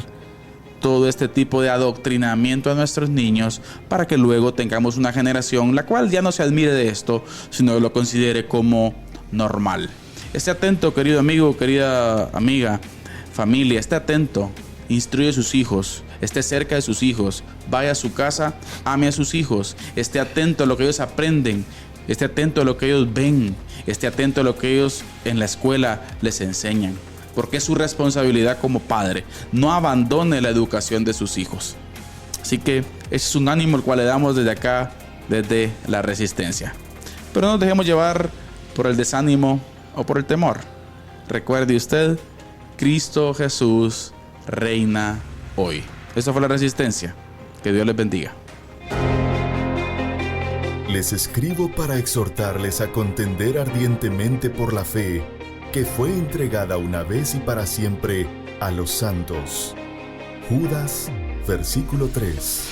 todo este tipo de adoctrinamiento a nuestros niños para que luego tengamos una generación la cual ya no se admire de esto, sino lo considere como normal. Esté atento, querido amigo, querida amiga. Familia, esté atento, instruye a sus hijos, esté cerca de sus hijos, vaya a su casa, ame a sus hijos, esté atento a lo que ellos aprenden, esté atento a lo que ellos ven, esté atento a lo que ellos en la escuela les enseñan, porque es su responsabilidad como padre. No abandone la educación de sus hijos. Así que ese es un ánimo el cual le damos desde acá, desde la Resistencia. Pero no nos dejemos llevar por el desánimo o por el temor. Recuerde usted, Cristo Jesús reina hoy. Esto fue la Resistencia. Que Dios les bendiga. Les escribo para exhortarles a contender ardientemente por la fe que fue entregada una vez y para siempre a los santos. Judas, versículo 3.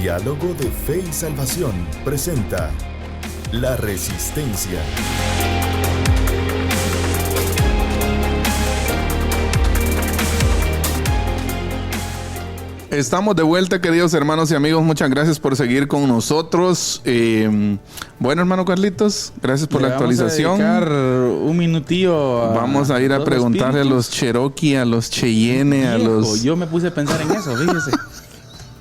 Diálogo de Fe y Salvación presenta La Resistencia. Estamos de vuelta, queridos hermanos y amigos. Muchas gracias por seguir con nosotros. Bueno, hermano Carlitos, gracias por la actualización. Vamos a dedicar un minutillo. Vamos a ir a preguntarle a los Cherokee, a los Cheyenne, a los... Yo me puse a pensar en eso, fíjese.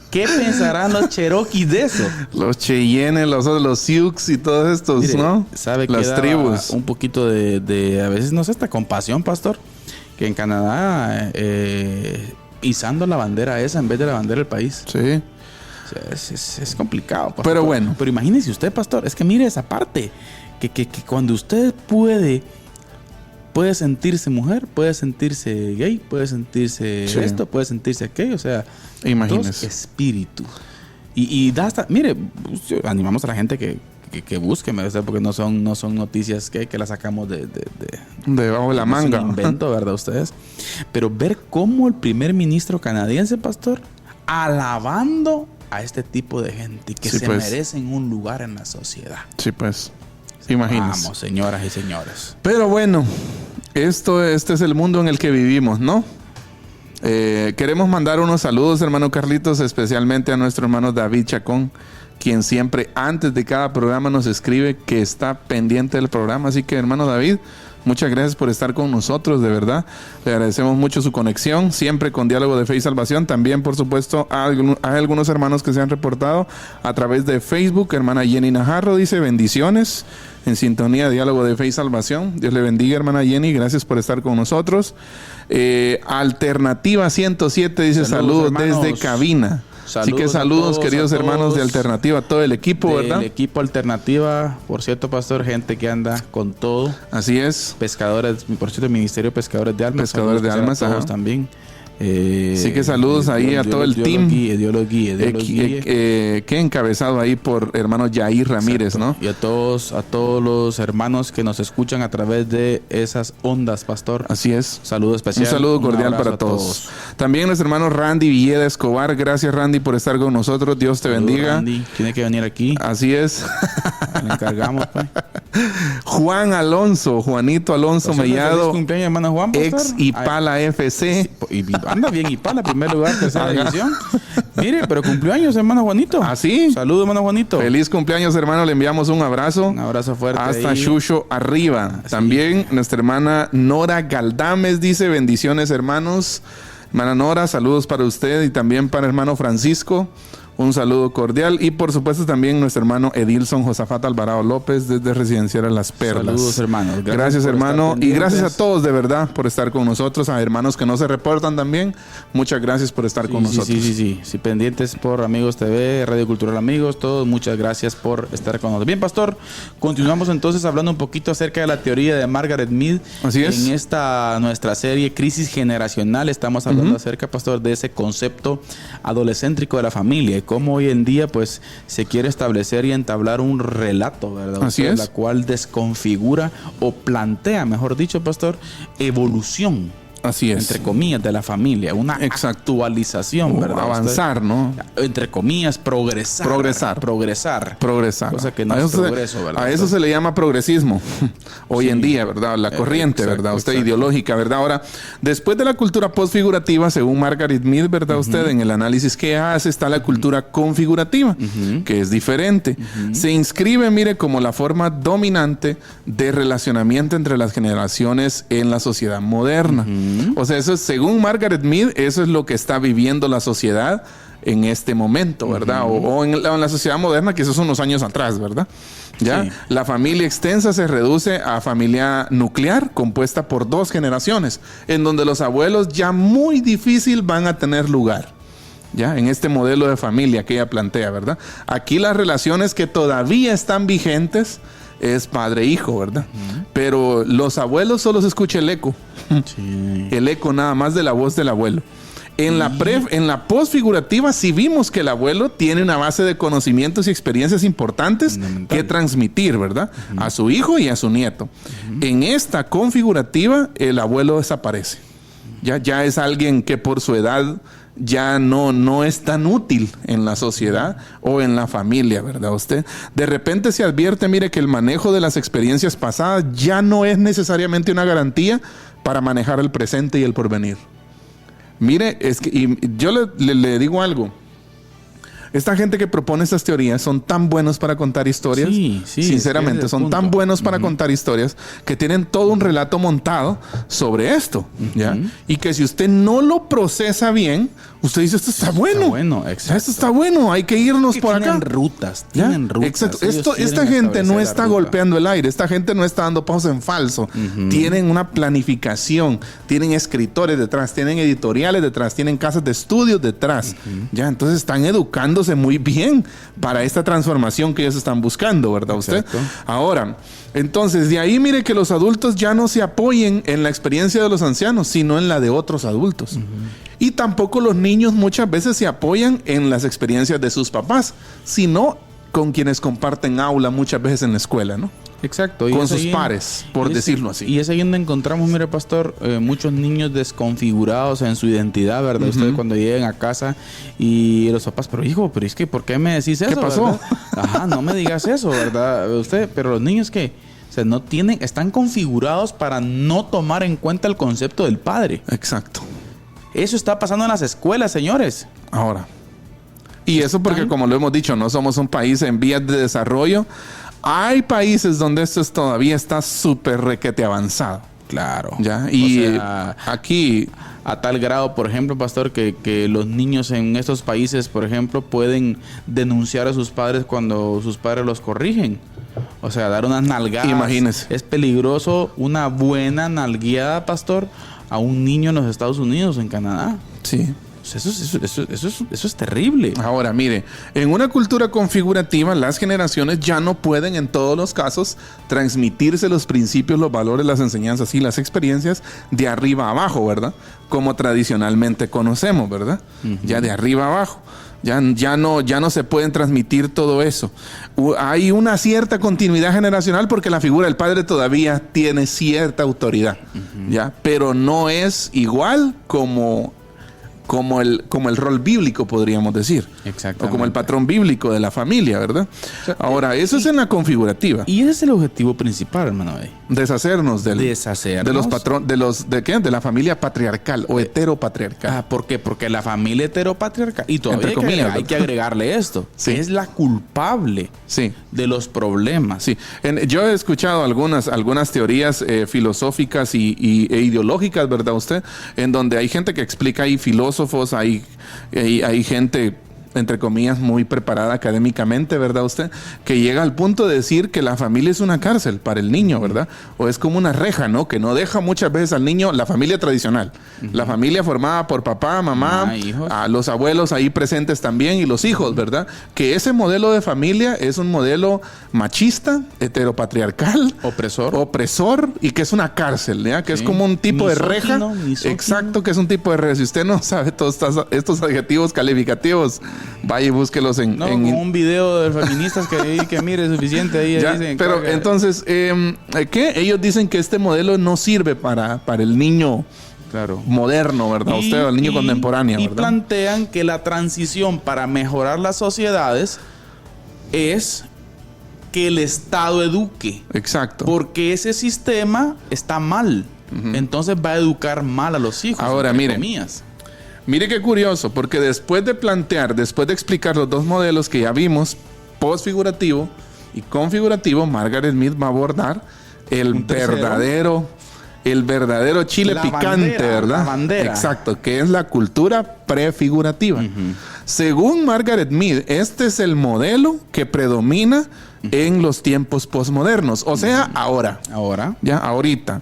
¿Qué pensarán los Cherokee de eso? Los Cheyenne, los Sioux y todos estos, mire, ¿no? ¿Sabe que las tribus? Un poquito de, a veces, no sé, esta compasión, pastor, que en Canadá... izando la bandera esa en vez de la bandera del país. Sí. O sea, es complicado, pastor. Pero bueno. Pero imagínese usted, pastor, es que mire esa parte. Que cuando usted puede sentirse mujer, puede sentirse gay, puede sentirse esto, puede sentirse aquello. O sea, imagínese. Espíritu. Y da hasta... Mire, animamos a la gente que busquen, porque no son noticias que las sacamos de debajo de la manga. Es un invento, ¿verdad? Ustedes. Pero ver cómo el primer ministro canadiense, pastor, alabando a este tipo de gente que se merecen un lugar en la sociedad. Sí, pues. Imagínense. Vamos, señoras y señores. Pero bueno, este es el mundo en el que vivimos, ¿no? Queremos mandar unos saludos, hermano Carlitos, especialmente a nuestro hermano David Chacón, quien siempre antes de cada programa nos escribe que está pendiente del programa. Así que, hermano David, muchas gracias por estar con nosotros, de verdad. Le agradecemos mucho su conexión, siempre con Diálogo de Fe y Salvación. También, por supuesto, hay algunos hermanos que se han reportado a través de Facebook. Hermana Jenny Najarro dice: bendiciones, en sintonía de Diálogo de Fe y Salvación. Dios le bendiga, hermana Jenny, gracias por estar con nosotros. Alternativa 107 dice: saludos desde cabina. Así que saludos, queridos hermanos de Alternativa, todo el equipo, ¿verdad? El equipo Alternativa, por cierto, pastor, gente que anda con todo. Así es. Pescadores, por cierto, el Ministerio de Pescadores de Almas. Pescadores de Almas, todos también. Así que saludos ahí a todo el team. Dios los guíe. Que encabezado ahí por hermano Jair Ramírez, ¿no? Y a todos los hermanos que nos escuchan a través de esas ondas, pastor. Así es. Saludo especial. Un saludo cordial para todos. También nuestro hermano Randy Villeda Escobar. Gracias, Randy, por estar con nosotros. Dios te bendiga. Randy, tiene que venir aquí. Así es. Le encargamos, pues. Juanito Alonso Mellado. Cumpleaños, hermano Juan, pastor. Ex Ipala FC. Y anda bien Ipala, primer lugar, tercera división. Mire, pero cumplió años, hermano Juanito. ¿Ah, sí? Saludos, hermano Juanito. Feliz cumpleaños, hermano. Le enviamos un abrazo. Un abrazo fuerte. Hasta Chucho arriba. También nuestra hermana Nora Galdames dice: bendiciones, hermanos. Hermana Nora, saludos para usted y también para hermano Francisco. Un saludo cordial. Y por supuesto también nuestro hermano Edilson Josafat Alvarado López desde Residencial Las Perlas. Saludos, hermanos. Gracias hermano. Y gracias a todos de verdad por estar con nosotros. A hermanos que no se reportan también. Muchas gracias por estar con nosotros. Sí. Pendientes por Amigos TV, Radio Cultural Amigos, todos. Muchas gracias por estar con nosotros. Bien, pastor. Continuamos entonces hablando un poquito acerca de la teoría de Margaret Mead. Así es. En esta nuestra serie Crisis Generacional estamos hablando acerca, pastor, de ese concepto adolescéntrico de la familia. Cómo hoy en día pues se quiere establecer y entablar un relato, ¿verdad? Así es. La cual desconfigura o plantea, mejor dicho, pastor, evolución. Así es. Entre comillas, de la familia. Una actualización, ¿verdad? Avanzar, ¿no? Entre comillas, progresar. Cosa que no es progreso, ¿verdad? A eso se le llama progresismo hoy en día, ¿verdad? La corriente, ¿verdad? Ideológica, ¿verdad? Ahora, después de la cultura postfigurativa, según Margaret Mead, ¿verdad? En el análisis que hace, está la cultura configurativa, que es diferente. Se inscribe, mire, como la forma dominante de relacionamiento entre las generaciones en la sociedad moderna. O sea, eso es, según Margaret Mead, eso es lo que está viviendo la sociedad en este momento, ¿verdad? O en la sociedad moderna, que esos son unos años atrás, ¿verdad? ¿Ya? Sí. La familia extensa se reduce a familia nuclear compuesta por 2 generaciones, en donde los abuelos ya muy difícil van a tener lugar, ¿ya? En este modelo de familia que ella plantea, ¿verdad? Aquí las relaciones que todavía están vigentes es padre-hijo, ¿verdad? Pero los abuelos solo se escucha el eco. El eco nada más de la voz del abuelo. En la postfigurativa sí vimos que el abuelo tiene una base de conocimientos y experiencias importantes que transmitir, ¿verdad? A su hijo y a su nieto. En esta configurativa el abuelo desaparece. Ya es alguien que por su edad ya no es tan útil en la sociedad o en la familia, ¿verdad? De repente se advierte, mire, que el manejo de las experiencias pasadas ya no es necesariamente una garantía para manejar el presente y el porvenir. Mire, es que y yo le digo algo. Esta gente que propone estas teorías son tan buenos para contar historias. Sí, sinceramente, son tan buenos para contar historias que tienen todo un relato montado sobre esto, ¿ya? Y que si usted no lo procesa bien, usted dice, esto está bueno. Está bueno, exacto. Esto está bueno, hay que irnos por acá. Tienen rutas. Exacto. Esta gente no está golpeando el aire. Esta gente no está dando pasos en falso. Tienen una planificación, tienen escritores detrás, tienen editoriales detrás, tienen casas de estudios detrás. ¿Ya? Entonces están educando muy bien para esta transformación que ellos están buscando, ¿verdad? Ahora, entonces de ahí mire que los adultos ya no se apoyen en la experiencia de los ancianos, sino en la de otros adultos. Y tampoco los niños muchas veces se apoyan en las experiencias de sus papás, sino con quienes comparten aula muchas veces en la escuela, ¿no? Exacto. Con sus pares, por decirlo así. Y es ahí donde encontramos, mire, pastor, muchos niños desconfigurados en su identidad, ¿verdad? Ustedes cuando lleguen a casa y los papás, pero hijo, pero es que, ¿por qué me decís eso? ¿Qué pasó? ¿Verdad? Ajá, no me digas eso, ¿verdad? Pero los niños que, o sea, están configurados para no tomar en cuenta el concepto del padre. Exacto. Eso está pasando en las escuelas, señores. Ahora. Y eso porque, como lo hemos dicho, no somos un país en vías de desarrollo. Hay países donde esto todavía está súper requete avanzado. Claro. ¿Ya? Y aquí, a tal grado, por ejemplo, pastor, que los niños en estos países, por ejemplo, pueden denunciar a sus padres cuando sus padres los corrigen. O sea, dar unas nalgadas. Imagínese. Es peligroso una buena nalgueada, pastor, a un niño en los Estados Unidos, en Canadá. Sí. Eso es terrible. Ahora, mire, en una cultura configurativa, las generaciones ya no pueden en todos los casos transmitirse los principios, los valores, las enseñanzas y las experiencias de arriba a abajo, ¿verdad? Como tradicionalmente conocemos, ¿verdad? Ya de arriba a abajo. Ya no se pueden transmitir todo eso. Hay una cierta continuidad generacional porque la figura del padre todavía tiene cierta autoridad, ¿ya? Pero no es igual como el rol bíblico, podríamos decir. Exactamente. O como el patrón bíblico de la familia, ¿verdad? O sea, ahora, eso es en la configurativa. Y ese es el objetivo principal, hermano. Deshacernos de la familia patriarcal o heteropatriarcal. ¿Por qué? Porque la familia heteropatriarcal, y todavía hay que agregarle esto, sí, que es la culpable, sí, de los problemas. Sí. Yo he escuchado algunas teorías filosóficas e ideológicas, ¿verdad usted? En donde hay gente que explica, hay filósofos, hay gente, entre comillas, muy preparada académicamente, ¿verdad usted? Que llega al punto de decir que la familia es una cárcel para el niño, ¿verdad? O es como una reja, ¿no? Que no deja muchas veces al niño, la familia tradicional. La familia formada por papá, mamá, a los abuelos ahí presentes también y los hijos, ¿verdad? Que ese modelo de familia es un modelo machista, heteropatriarcal, opresor y que es una cárcel, ¿ya? Que es como un tipo de reja. Exacto, que es un tipo de reja. Si usted no sabe todos estos adjetivos calificativos, vaya y búsquelos como un video de feministas que mire, suficiente ahí. Ya, dicen, pero entonces, ¿qué? Ellos dicen que este modelo no sirve para el niño Claro. moderno, ¿verdad? Usted, el niño contemporáneo, y ¿verdad? plantean que la transición para mejorar las sociedades es que el Estado eduque. Exacto. Porque ese sistema está mal. Entonces va a educar mal a los hijos. Ahora, entre mire. comillas. Mire qué curioso, porque después de explicar los dos modelos que ya vimos, postfigurativo y configurativo, Margaret Mead va a abordar el Un tercero. verdadero chile La picante, bandera, ¿verdad? la bandera. Exacto, que es la cultura prefigurativa. Según Margaret Mead, este es el modelo que predomina en los tiempos postmodernos, o sea, ahora. Ahorita.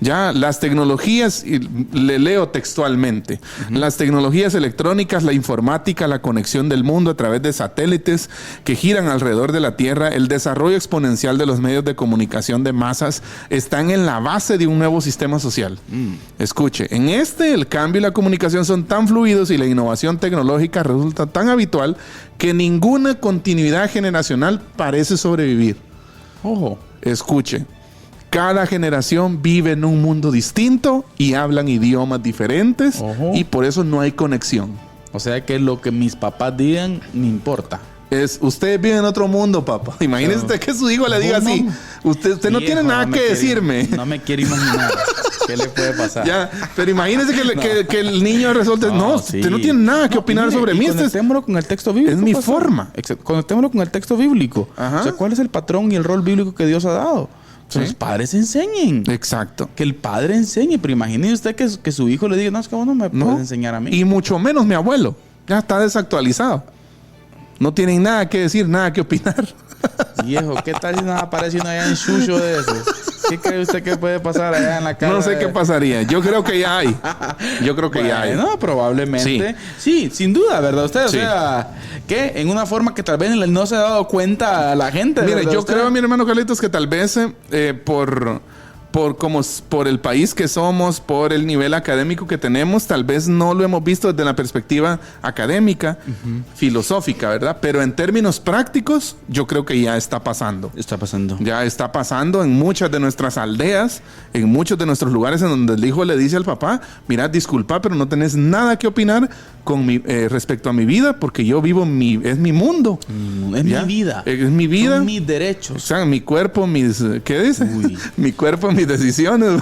Ya las tecnologías, y le leo textualmente, las tecnologías electrónicas, la informática, la conexión del mundo a través de satélites que giran alrededor de la Tierra, el desarrollo exponencial de los medios de comunicación de masas están en la base de un nuevo sistema social. Escuche, el cambio y la comunicación son tan fluidos y la innovación tecnológica resulta tan habitual que ninguna continuidad generacional parece sobrevivir. Ojo. Escuche. Cada generación vive en un mundo distinto y hablan idiomas diferentes. Ojo. Y por eso no hay conexión. O sea que lo que mis papás digan me importa. Usted vive en otro mundo, papá. Imagínese usted que su hijo le diga así. Usted no tiene nada que decirme. No me quiere imaginar qué le puede pasar. Ya, pero imagínese que el niño resuelve. No, sí. usted no tiene nada que opinar sobre mí. Conectémoslo con el texto bíblico. Es mi pastor. forma. Conectémoslo con el texto bíblico. Ajá. O sea, ¿cuál es el patrón y el rol bíblico que Dios ha dado? Que los padres enseñen. Exacto. Que el padre enseñe. Pero imagine usted que su hijo le diga, no, es que vos no me puedes enseñar a mí. Y mucho menos mi abuelo. Ya está desactualizado. No tienen nada que decir, nada que opinar. Viejo, ¿qué tal si nos aparece uno allá en Chucho de esos? ¿Qué cree usted que puede pasar allá en la casa? No sé qué pasaría. Yo creo que ya hay. No, probablemente. Sí, sin duda, ¿verdad? Usted, Sí. o sea, que en una forma que tal vez no se ha dado cuenta a la gente. Mire, ¿verdad? yo Usted? creo, mi hermano Carlitos, que tal vez por el país que somos, por el nivel académico que tenemos, tal vez no lo hemos visto desde la perspectiva académica, filosófica, ¿verdad? Pero en términos prácticos, yo creo que ya está pasando. Está pasando. Ya está pasando en muchas de nuestras aldeas, en muchos de nuestros lugares en donde el hijo le dice al papá, mira, disculpa, pero no tenés nada que opinar respecto a mi vida, porque yo vivo es mi mundo. Es ¿Ya? mi vida. Es mi vida. Son mis derechos. O sea, mi cuerpo, ¿qué dice? Uy. Mi cuerpo, mis decisiones.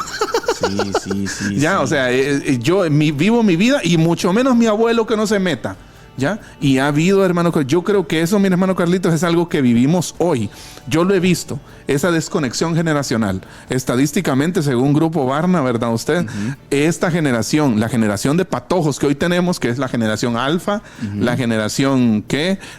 Sí. Ya, o sea, yo vivo mi vida y mucho menos mi abuelo que no se meta. ¿Ya? Y ha habido, hermano, yo creo que eso, mi hermano Carlitos, es algo que vivimos hoy. Yo lo he visto, esa desconexión generacional. Estadísticamente, según Grupo Barna, ¿verdad usted? Esta generación, la generación de patojos que hoy tenemos, que es la generación alfa, la generación,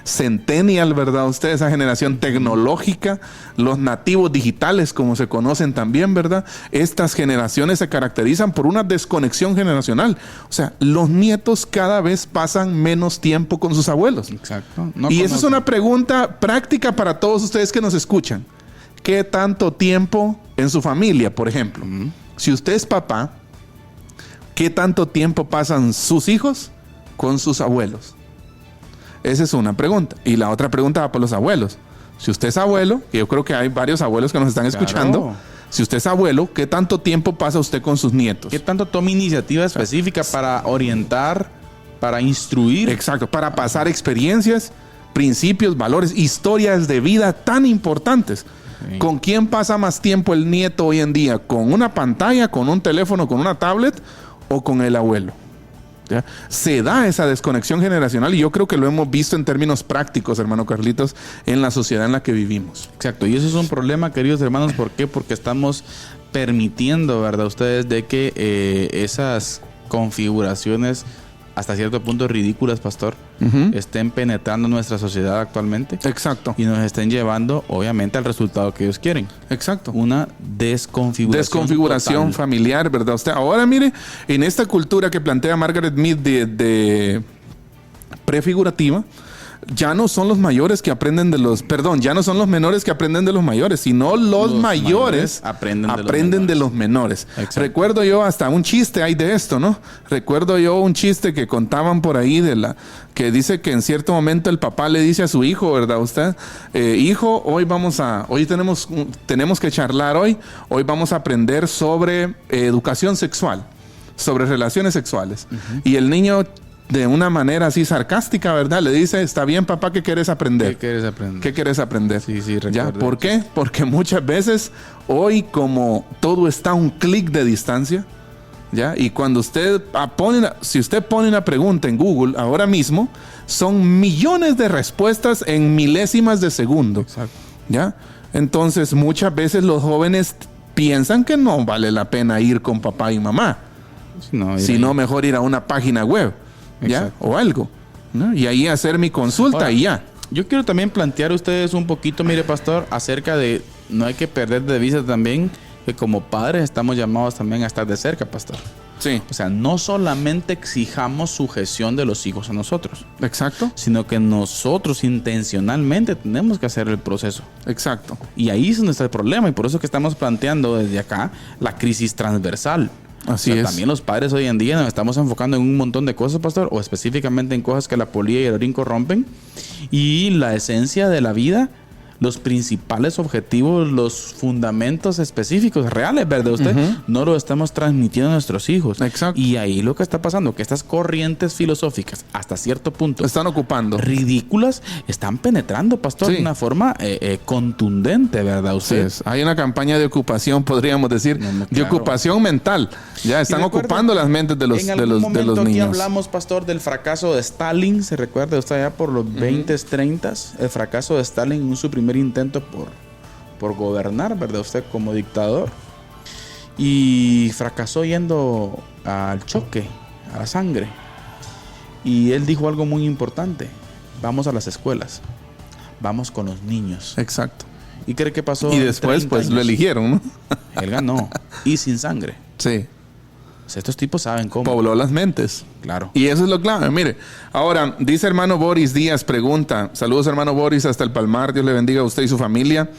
centennial, ¿verdad usted? Esa generación tecnológica, los nativos digitales, como se conocen también, ¿verdad? Estas generaciones se caracterizan por una desconexión generacional. O sea, los nietos cada vez pasan menos tiempo con sus abuelos. Exacto. Y esa es una pregunta práctica para todos ustedes que nos escuchan. ¿Qué tanto tiempo en su familia, por ejemplo? Si usted es papá, ¿qué tanto tiempo pasan sus hijos con sus abuelos? Esa es una pregunta. Y la otra pregunta va por los abuelos. Si usted es abuelo, y yo creo que hay varios abuelos que nos están escuchando. Claro. Si usted es abuelo, ¿qué tanto tiempo pasa usted con sus nietos? ¿Qué tanto toma iniciativa específica para orientar, para instruir? Exacto, para pasar experiencias, principios, valores, historias de vida tan importantes. Sí. ¿Con quién pasa más tiempo el nieto hoy en día? ¿Con una pantalla, con un teléfono, con una tablet o con el abuelo? ¿Ya? Se da esa desconexión generacional y yo creo que lo hemos visto en términos prácticos, hermano Carlitos, en la sociedad en la que vivimos. Exacto, y eso es un problema, queridos hermanos. ¿Por qué? Porque estamos permitiendo, ¿verdad? Ustedes de que esas configuraciones hasta cierto punto ridículas, pastor, estén penetrando nuestra sociedad actualmente. Exacto. Y nos estén llevando, obviamente, al resultado que ellos quieren. Exacto. Una desconfiguración total. Familiar, ¿verdad? Usted, ahora mire, en esta cultura que plantea Margaret Mead de prefigurativa, ya no son los mayores que aprenden ya no son los menores que aprenden de los mayores, sino los mayores aprenden de los menores. Exacto. Recuerdo yo hasta un chiste hay de esto, ¿no? Recuerdo yo un chiste que contaban por ahí que dice que en cierto momento el papá le dice a su hijo, ¿verdad usted? Hijo, hoy tenemos que charlar hoy vamos a aprender sobre educación sexual. sobre relaciones sexuales. Y el niño, de una manera así sarcástica, ¿verdad? Le dice, está bien, papá, ¿qué quieres aprender? ¿Qué quieres aprender? ¿Qué quieres aprender? Sí, recuerdo. ¿Ya? ¿Por qué? Porque muchas veces, hoy, como todo está a un clic de distancia, ¿ya? Y cuando usted si usted pone una pregunta en Google ahora mismo, son millones de respuestas en milésimas de segundo. Exacto. ¿Ya? Entonces, muchas veces los jóvenes piensan que no vale la pena ir con papá y mamá, sino mejor ir a una página web, ¿ya? O algo, ¿no? Y ahí hacer mi consulta. Ahora, y ya. Yo quiero también plantear a ustedes un poquito, mire, pastor, acerca de, no hay que perder de vista también que como padres estamos llamados también a estar de cerca, pastor. Sí. O sea, no solamente exijamos sujeción de los hijos a nosotros. Exacto. Sino que nosotros intencionalmente tenemos que hacer el proceso. Exacto. Y ahí es donde está el problema. Y por eso que estamos planteando desde acá la crisis transversal. Así es. También los padres hoy en día nos estamos enfocando en un montón de cosas, pastor, o específicamente en cosas que la polilla y el orín corrompen. Y la esencia de la vida, los principales objetivos, los fundamentos específicos, reales, ¿verdad? Usted no lo estamos transmitiendo a nuestros hijos. Exacto. Y ahí lo que está pasando, que estas corrientes filosóficas, hasta cierto punto, están ocupando. Ridículas, están penetrando, pastor, de una forma contundente, ¿verdad? Usted. Sí, hay una campaña de ocupación, podríamos decir, de ocupación mental. Ya están ocupando las mentes de los niños. En algún momento aquí hablamos, pastor, del fracaso de Stalin. ¿Se recuerda usted allá por los 20s, 30s? El fracaso de Stalin en su primer intento por gobernar, ¿verdad? Usted como dictador. Y fracasó yendo al choque, a la sangre. Y él dijo algo muy importante. Vamos a las escuelas. Vamos con los niños. Exacto. ¿Y cree que pasó? Y después, pues, lo eligieron, ¿no? Él ganó. Y sin sangre. Sí. O sea, estos tipos saben cómo. Pobló las mentes. Claro. Y eso es lo clave. Mire, ahora, dice hermano Boris Díaz, pregunta. Saludos, hermano Boris, hasta el Palmar. Dios le bendiga a usted y su familia.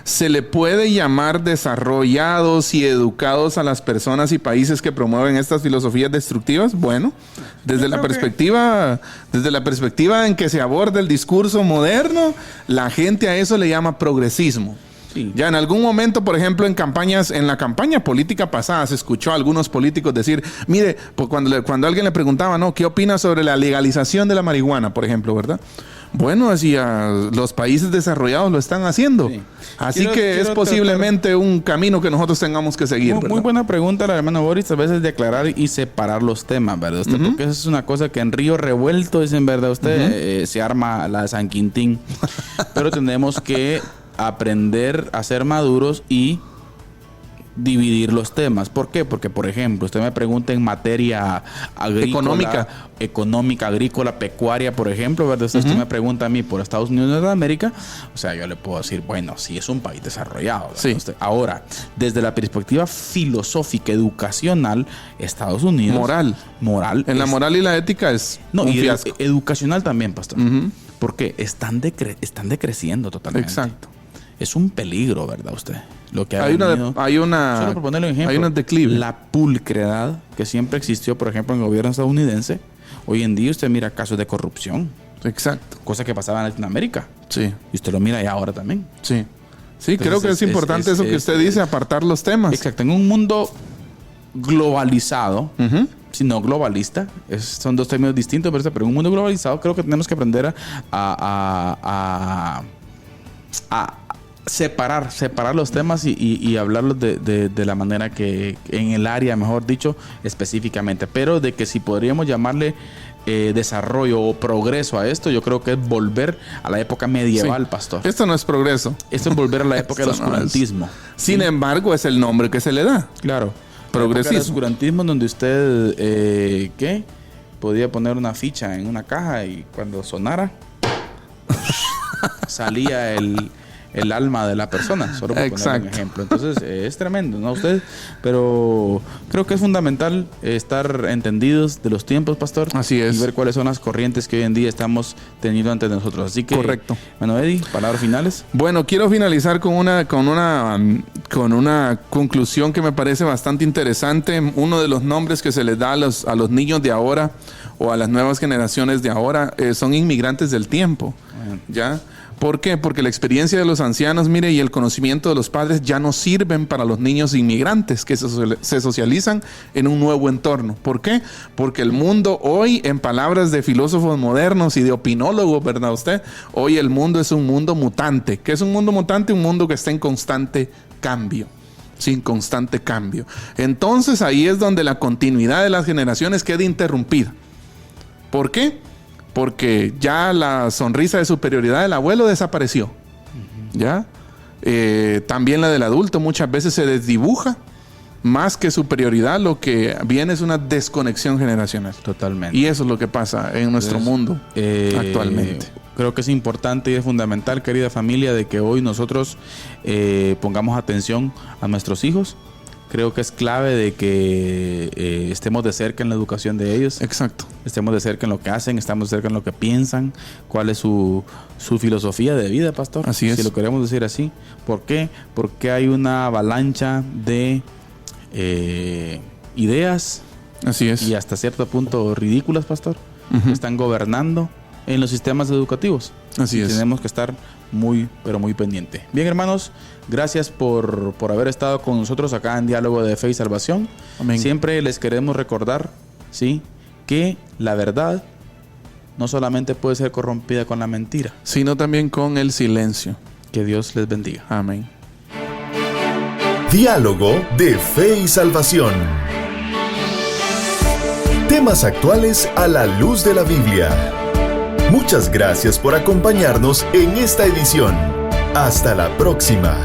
¿Se le puede llamar desarrollados y educados a las personas y países que promueven estas filosofías destructivas? Bueno, desde la perspectiva en que se aborda el discurso moderno, la gente a eso le llama progresismo. Sí. Ya en algún momento, por ejemplo, en la campaña política pasada, se escuchó a algunos políticos decir, mire, pues cuando alguien le preguntaba, ¿no? ¿Qué opina sobre la legalización de la marihuana, por ejemplo, verdad? Bueno, decía, los países desarrollados lo están haciendo. Sí. Así que es posiblemente un camino que nosotros tengamos que seguir. Muy buena pregunta la hermana Boris, a veces de aclarar y separar los temas, ¿verdad? Usted, porque eso es una cosa que en Río Revuelto, dicen, ¿verdad? Usted se arma la de San Quintín. Pero tenemos que aprender a ser maduros y dividir los temas. ¿Por qué? Porque, por ejemplo, usted me pregunta en materia agrícola, económica, agrícola, pecuaria, por ejemplo, ¿verdad? Usted me pregunta a mí por Estados Unidos de América, o sea, yo le puedo decir, bueno, sí es un país desarrollado. Sí. Ahora, desde la perspectiva filosófica, educacional, Estados Unidos... Moral. En la moral y la ética es un fiasco. Educacional también, pastor. Porque están decreciendo totalmente. Exacto. Es un peligro, ¿verdad? Usted. Lo que solo por ponerle un ejemplo, hay un declive. La pulcredad que siempre existió, por ejemplo, en el gobierno estadounidense. Hoy en día usted mira casos de corrupción. Exacto. Cosas que pasaban en Latinoamérica. Sí. Y usted lo mira ya ahora también. Sí. Sí, entonces, creo que es importante eso que usted dice, apartar los temas. Exacto. En un mundo globalizado, si no globalista, son dos términos distintos, pero en un mundo globalizado creo que tenemos que aprender a separar los temas y hablarlos de la manera que en el área, mejor dicho, específicamente. Pero de que si podríamos llamarle desarrollo o progreso a esto, yo creo que es volver a la época medieval, pastor. Esto no es progreso. Esto es volver a la época del oscurantismo. Sin embargo, es el nombre que se le da. Claro. Progresismo. El oscurantismo donde usted, podía poner una ficha en una caja y cuando sonara salía el alma de la persona, solo por poner un ejemplo. Entonces es tremendo, ¿no? Usted, pero creo que es fundamental estar entendidos de los tiempos, pastor. Así es. Y ver cuáles son las corrientes que hoy en día estamos teniendo ante nosotros. Así que, correcto. Bueno, Eddie, palabras finales. Bueno, quiero finalizar con una conclusión que me parece bastante interesante. Uno de los nombres que se les da a los niños de ahora o a las nuevas generaciones de ahora son inmigrantes del tiempo. ¿Ya? ¿Por qué? Porque la experiencia de los ancianos, mire, y el conocimiento de los padres ya no sirven para los niños inmigrantes que se socializan en un nuevo entorno. ¿Por qué? Porque el mundo hoy, en palabras de filósofos modernos y de opinólogos, ¿verdad usted? Hoy el mundo es un mundo mutante. ¿Qué es un mundo mutante? Un mundo que está en constante cambio. Sin constante cambio. Entonces ahí es donde la continuidad de las generaciones queda interrumpida. ¿Por qué? Porque ya la sonrisa de superioridad del abuelo desapareció. ¿Ya? También la del adulto muchas veces se desdibuja. Más que superioridad, lo que viene es una desconexión generacional. Totalmente. Y eso es lo que pasa en nuestro mundo actualmente. Creo que es importante y es fundamental, querida familia, de que hoy nosotros pongamos atención a nuestros hijos. Creo que es clave de que estemos de cerca en la educación de ellos. Exacto. Estemos de cerca en lo que hacen, estamos de cerca en lo que piensan, cuál es su filosofía de vida, pastor. Así es. Si lo queremos decir así. ¿Por qué? Porque hay una avalancha de ideas. Así es. Y hasta cierto punto ridículas, pastor. Uh-huh. Que están gobernando en los sistemas educativos. Así es. Tenemos que estar muy, pero muy pendiente. Bien, hermanos, gracias por haber estado con nosotros acá en Diálogo de Fe y Salvación. Amén. Siempre les queremos recordar, ¿sí?, que la verdad no solamente puede ser corrompida con la mentira, sino también con el silencio. Que Dios les bendiga. Amén. Diálogo de Fe y Salvación. Temas actuales a la luz de la Biblia. Muchas gracias por acompañarnos en esta edición. Hasta la próxima.